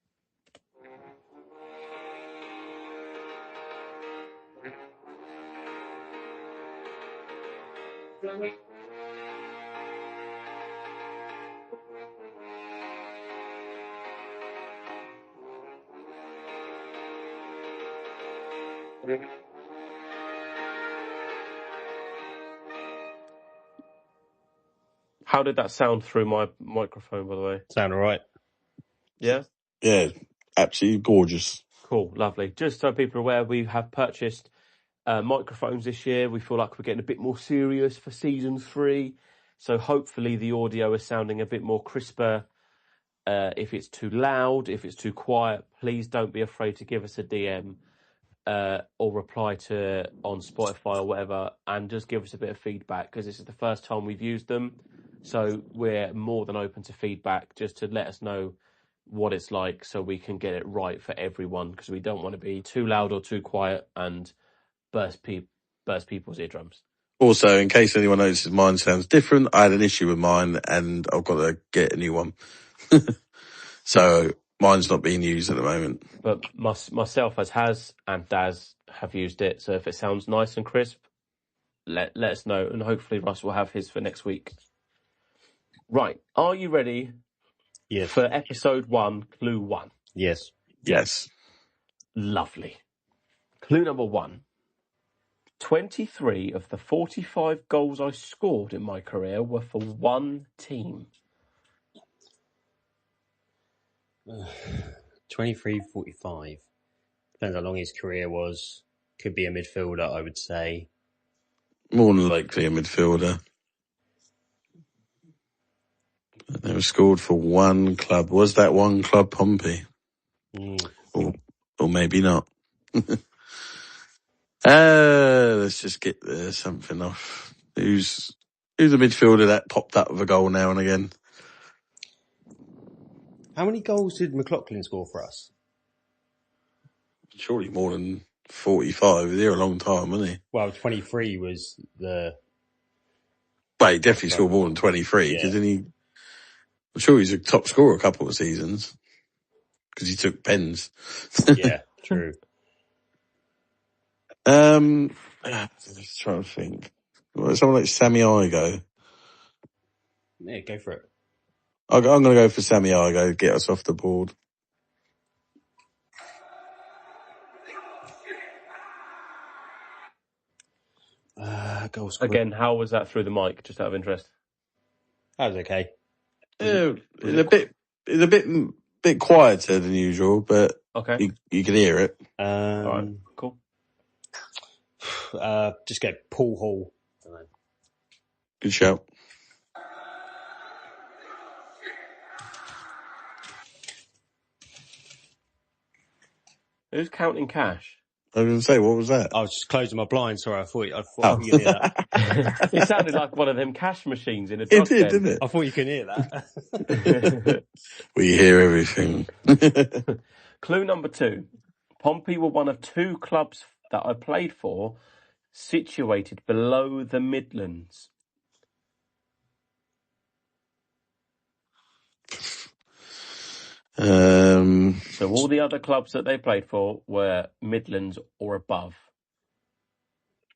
How did that sound through my microphone, by the way? Sound all right? Yeah? Yeah, absolutely gorgeous. Cool, lovely. Just so people are aware, we have purchased microphones this year. We feel like we're getting a bit more serious for season 3. So hopefully the audio is sounding a bit more crisper. If it's too loud, if it's too quiet, please don't be afraid to give us a DM or reply to on Spotify or whatever, and just give us a bit of feedback, because this is the first time we've used them. So we're more than open to feedback, just to let us know what it's like so we can get it right for everyone, because we don't want to be too loud or too quiet and burst people's eardrums. Also, in case anyone notices mine sounds different, I had an issue with mine and I've got to get a new one. So mine's not being used at the moment. But myself as Has and Daz have used it, so if it sounds nice and crisp, let us know, and hopefully Russ will have his for next week. Right, are you ready? Yes. For episode 1, clue 1? Yes. Yes. Lovely. Clue number 1. 23 of the 45 goals I scored in my career were for one team. 23-45. Depends how long his career was. Could be a midfielder, I would say. More than likely a midfielder. They were scored for one club. Was that one club Pompey? Or maybe not. Let's just get something off. Who's a midfielder that popped up with a goal now and again? How many goals did McLaughlin score for us? Surely more than 45. He was here a long time, wasn't he? Well, 23 was the... Well, he definitely scored more than 23, because then I'm sure he's a top scorer a couple of seasons, because he took pens. Yeah, true. Let's try and think. Well, someone like Sammy Igo. Yeah, go for it. I'm going to go for Sammy Igo, get us off the board. Goal scorer. Again, how was that through the mic, just out of interest? That was okay. Yeah, it's a bit quieter than usual, but okay. You can hear it. All right, cool. Just get Paul Hall. Good shout. Who's counting cash? I was going to say, what was that? I was just closing my blinds. Sorry, I thought you could hear that. It sounded like one of them cash machines in a drug den. Didn't it? I thought you could hear that. We hear everything. Clue number 2. Pompey were one of 2 clubs that I played for situated below the Midlands. So all the other clubs that they played for were Midlands or above.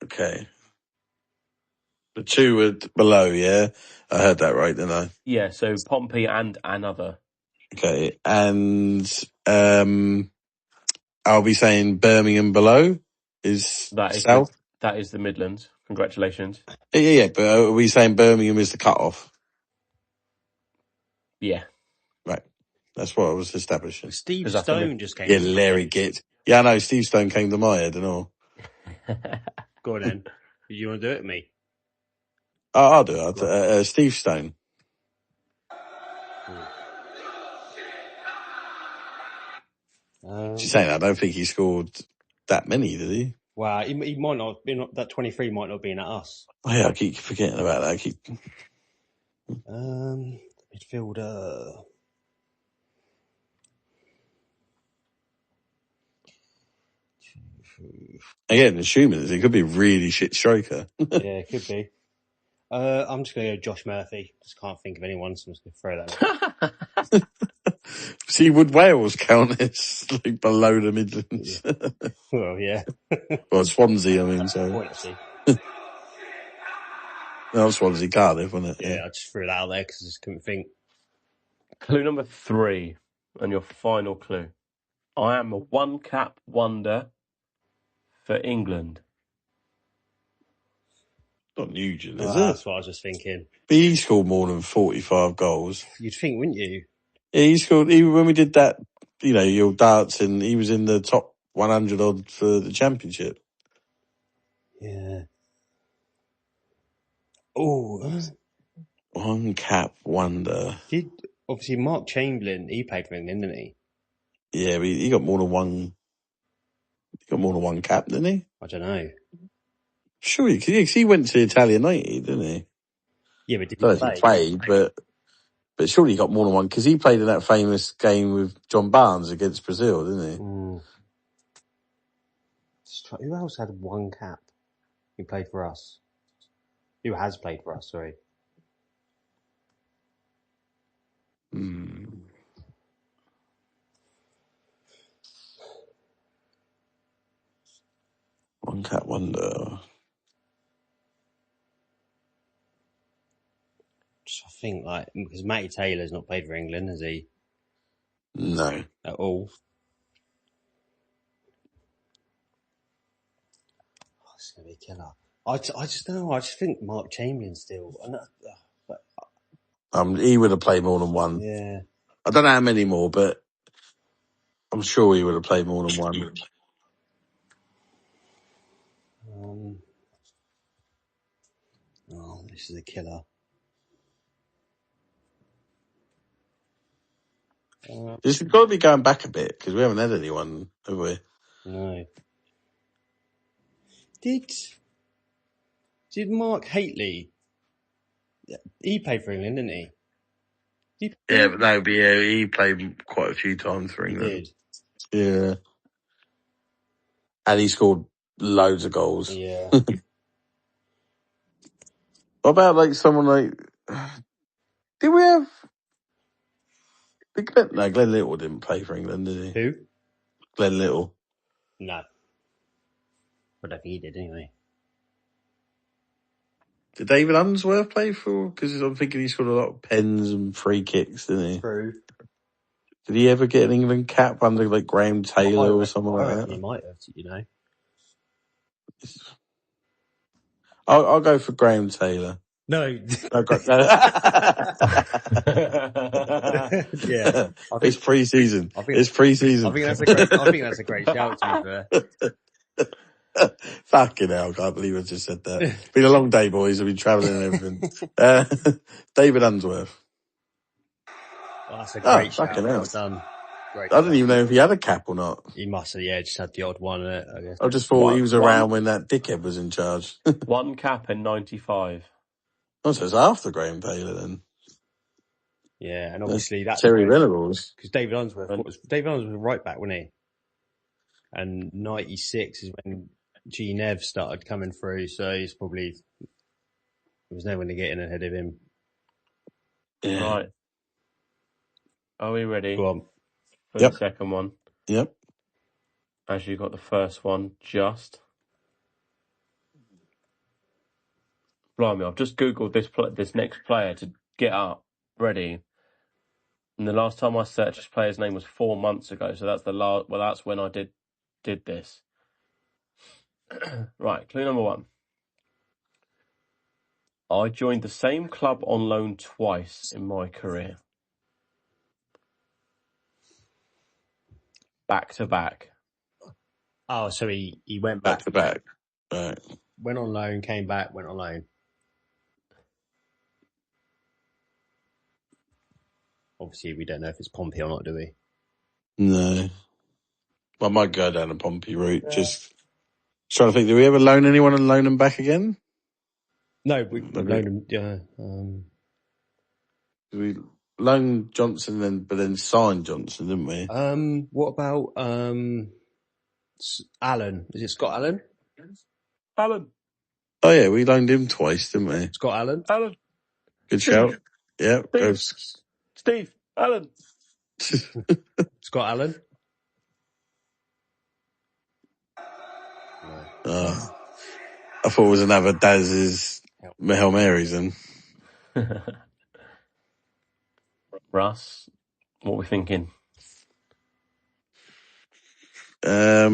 Okay. The 2 were below, yeah? I heard that right, didn't I? Yeah, so Pompey and another. Okay, and I'll be saying Birmingham below is south? That is the Midlands. Congratulations. Yeah, but are we saying Birmingham is the cut-off? Yeah. Right. That's what I was establishing. Steve Stone just came. Yeah, Larry Git. Yeah, I know, Steve Stone came to my head and all. Go on then. You want to do it with me? Oh, I'll do it. Steve Stone. She's saying I don't think he scored that many, did he? Well, he might not. That 23 might not be at us. Oh, yeah, I keep forgetting about that. Midfielder. Again, assuming it could be a really shit striker. Yeah, it could be. I'm just going to go Josh Murphy. Just can't think of anyone, so I'm just going to throw that in. See, would Wales count as like below the Midlands? Well, yeah. Well, Swansea, I mean, so. Pointlessly. No, Swansea, Cardiff, wasn't it? Yeah, I just threw that out there because I just couldn't think. Clue number 3, and your final clue. I am a one-cap wonder for England. Not Nugent, is That's it? what I was just thinking. But he scored more than 45 goals. You'd think, wouldn't you? Yeah, he scored, even when we did that, your darts, and he was in the top 100 odd for the championship. Yeah. Oh. One cap wonder. Obviously Mark Chamberlain, he played for England, didn't he? Yeah, but he got more than one. He got more than one cap, didn't he? I don't know. Sure, because he went to Italian 90, didn't he? Yeah, but did I he don't know if he played, but surely he got more than one, because he played in that famous game with John Barnes against Brazil, didn't he? Mm. Who else had one cap? Who played for us? Who has played for us, sorry. One cap wonder. I think, because Matty Taylor's not played for England, has he? No. At all. Oh, it's going to be a killer. I just don't know. I just think Mark Chamberlain still. He would have played more than one. Yeah. I don't know how many more, but I'm sure he would have played more than one. This is a killer. This has got to be going back a bit, because we haven't had anyone, have we? No. Did Mark Haitley? He played for England, didn't he? Yeah, but no, he played quite a few times for He England. did. Yeah. And he scored loads of goals. Yeah. What about someone did we have? Glenn Little didn't play for England, did he? Who? Glenn Little. No. I don't think he did anyway. Did David Unsworth play for? Because I'm thinking he scored a lot of pens and free kicks, didn't he? True. Did he ever get an England cap under Graham Taylor or someone like that? He might have, I'll go for Graham Taylor. No. No. Yeah. It's pre-season. It's pre-season. I think that's a great shout, to be fair. Fucking hell, I can't believe I just said that. It's been a long day, boys. I've been travelling and everything. David Unsworth. Oh, that's a great shout. Fucking hell. Well done. Great I didn't even know if he had a cap or not. He must have, just had the odd one, I guess. I just thought he was around when that dickhead was in charge. One cap in 95. Oh, so it's after Graham Taylor then. Yeah, and obviously that's Terry Venables. because David Unsworth was right back, wasn't he? And 96 is when G Nev started coming through, so he's probably there was no one to get in ahead of him. Yeah. Right. Are we ready Go on. for the second one? Yep. As you got the first one, just. Blimey, I've just Googled this next player to get up. Ready. And the last time I searched this player's name was 4 months ago, so that's that's when I did this. Right, clue number 1. I joined the same club on loan twice in my career. Back to back. Oh, so he went Back to back. Right. went on loan, came back, went on loan. Obviously, we don't know if it's Pompey or not, do we? No. I might go down the Pompey route. Yeah. Just trying to think, do we ever loan anyone and loan them back again? No, we loaned him. We loaned Johnson but then signed Johnson, didn't we? What about Allen? Is it Scott Allen? Alan. Oh yeah, we loaned him twice, didn't we? Scott Allen? Alan. Good Steve. shout. Yeah, Steve. Steve. Alan. Scott Allen? I thought it was another Daz's Hail Marys then. Russ, what are we thinking? I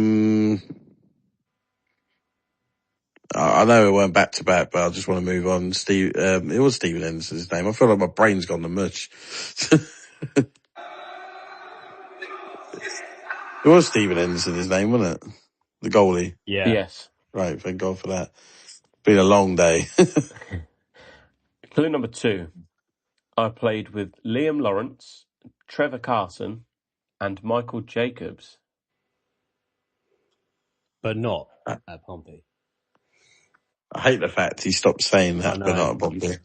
know it weren't back to back, but I just want to move on. Steve, it was Stephen Anderson's name. I feel like my brain's gone to mush. It was Stephen Anderson, his name, wasn't it? The goalie. Yeah. Yes. Right, thank God for that. Been a long day. Clue number 2. I played with Liam Lawrence, Trevor Carson, and Michael Jacobs. But not at Pompey. I hate the fact he stopped saying that, I know. but not at Pompey.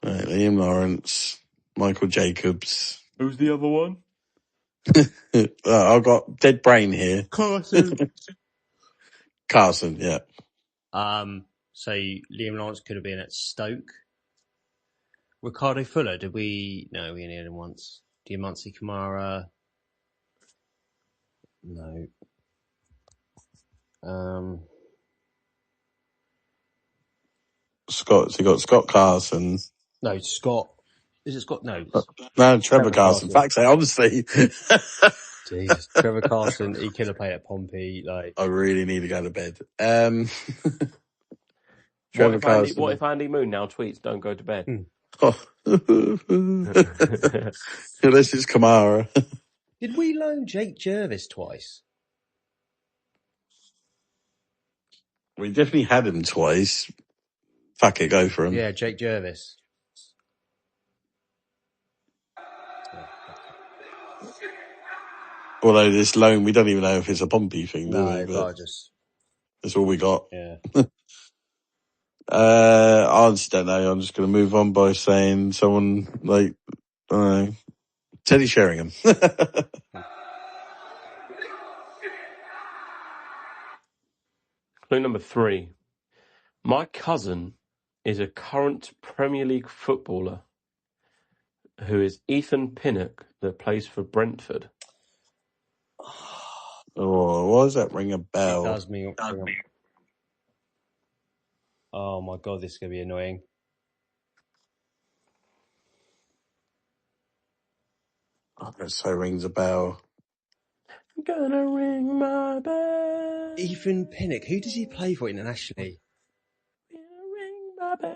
Right, Liam Lawrence, Michael Jacobs. Who's the other one? I've got dead brain here. Carson. Carson, yeah. So Liam Lawrence could have been at Stoke. Ricardo Fuller, did we? No, we only had him once. Diamanti Kamara. No. So you got Scott Carson. No, Scott. Is it Scott? No. No, Trevor Carson. Facts, honestly. Jesus. Trevor Carson, he could have played at Pompey. I really need to go to bed. Trevor Carson. What if Andy Moon now tweets, "Don't go to bed"? Oh. Unless it's Kamara. Did we loan Jake Jervis twice? We definitely had him twice. Fuck it, go for him. Yeah, Jake Jervis. Although this loan, we don't even know if it's a Pompey thing, do we? But that's all we got. Yeah. I honestly don't know. I'm just going to move on by saying someone like, I don't know, Teddy Sheringham. Clue number 3. My cousin is a current Premier League footballer who is Ethan Pinnock that plays for Brentford. Oh, why does that ring a bell? It does me. Oh my God, this is going to be annoying. Oh, that so rings a bell. I'm gonna ring my bell. Ethan Pinnock, who does he play for internationally? Ring my bell.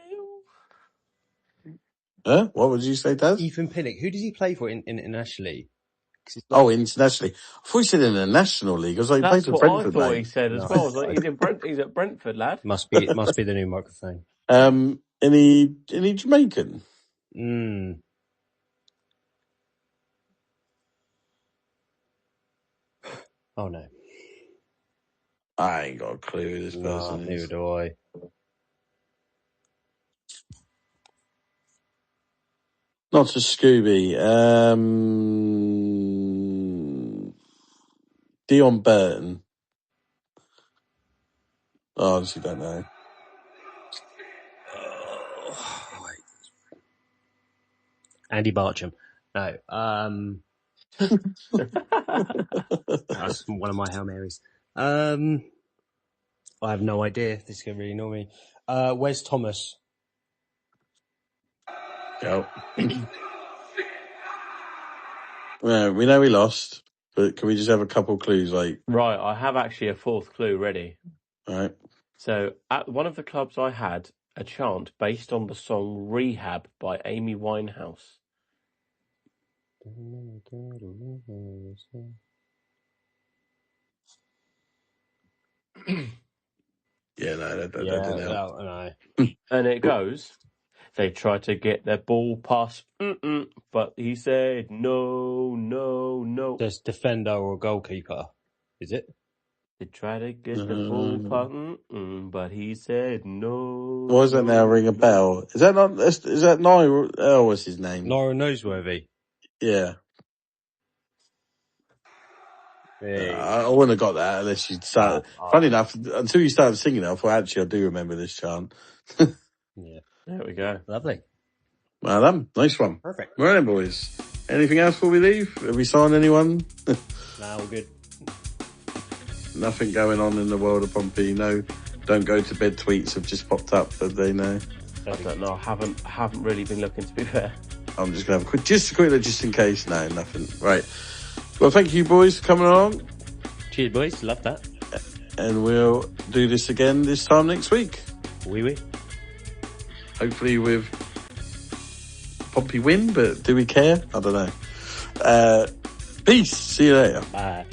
Huh? What would you say, Daz? Ethan Pinnock, who does he play for internationally? Oh, internationally. I thought you said in the National League. I was like, he plays That's for what Brentford, I thought mate. he said as well. I was like, he's at Brentford, lad. Must be the new microphone. Any Jamaican? Oh no. I ain't got a clue who this person is. Neither do I. Not a Scooby. Dion Burton. Oh, I honestly don't know. Andy Barcham. No. That's one of my Hail Marys. I have no idea. This is going to really annoy me. Wes Thomas. Yep. Well, we know we lost, but can we just have a couple clues? Right, I have actually a 4th clue ready. All right. So, at one of the clubs I had a chant based on the song Rehab by Amy Winehouse. Yeah, no, that didn't help. No. And it goes, they tried to get their ball past, but he said, no. There's defender or goalkeeper, is it? They tried to get the full part, but he said no. Why does that now ring a bell? Is that not? Is that Niall? Oh, what's his name? Nora Noseworthy. Yeah. Hey. I wouldn't have got that unless you started. Funny enough, until you started singing it, I thought actually I do remember this chant. Yeah. There we go. Lovely. Well done. Nice one. Perfect. Right then, boys. Anything else before we leave? Have we signed anyone? Nah, all good. Nothing going on in the world of Pompey. No, don't go to bed tweets have just popped up, but they know. I don't know. I haven't really been looking, to be fair. I'm just going to have a quick look just in case. No, nothing. Right. Well, thank you, boys, for coming on. Cheers, boys. Love that. And we'll do this again this time next week. Oui. Hopefully with Pompey win, but do we care? I don't know. Peace. See you later. Bye.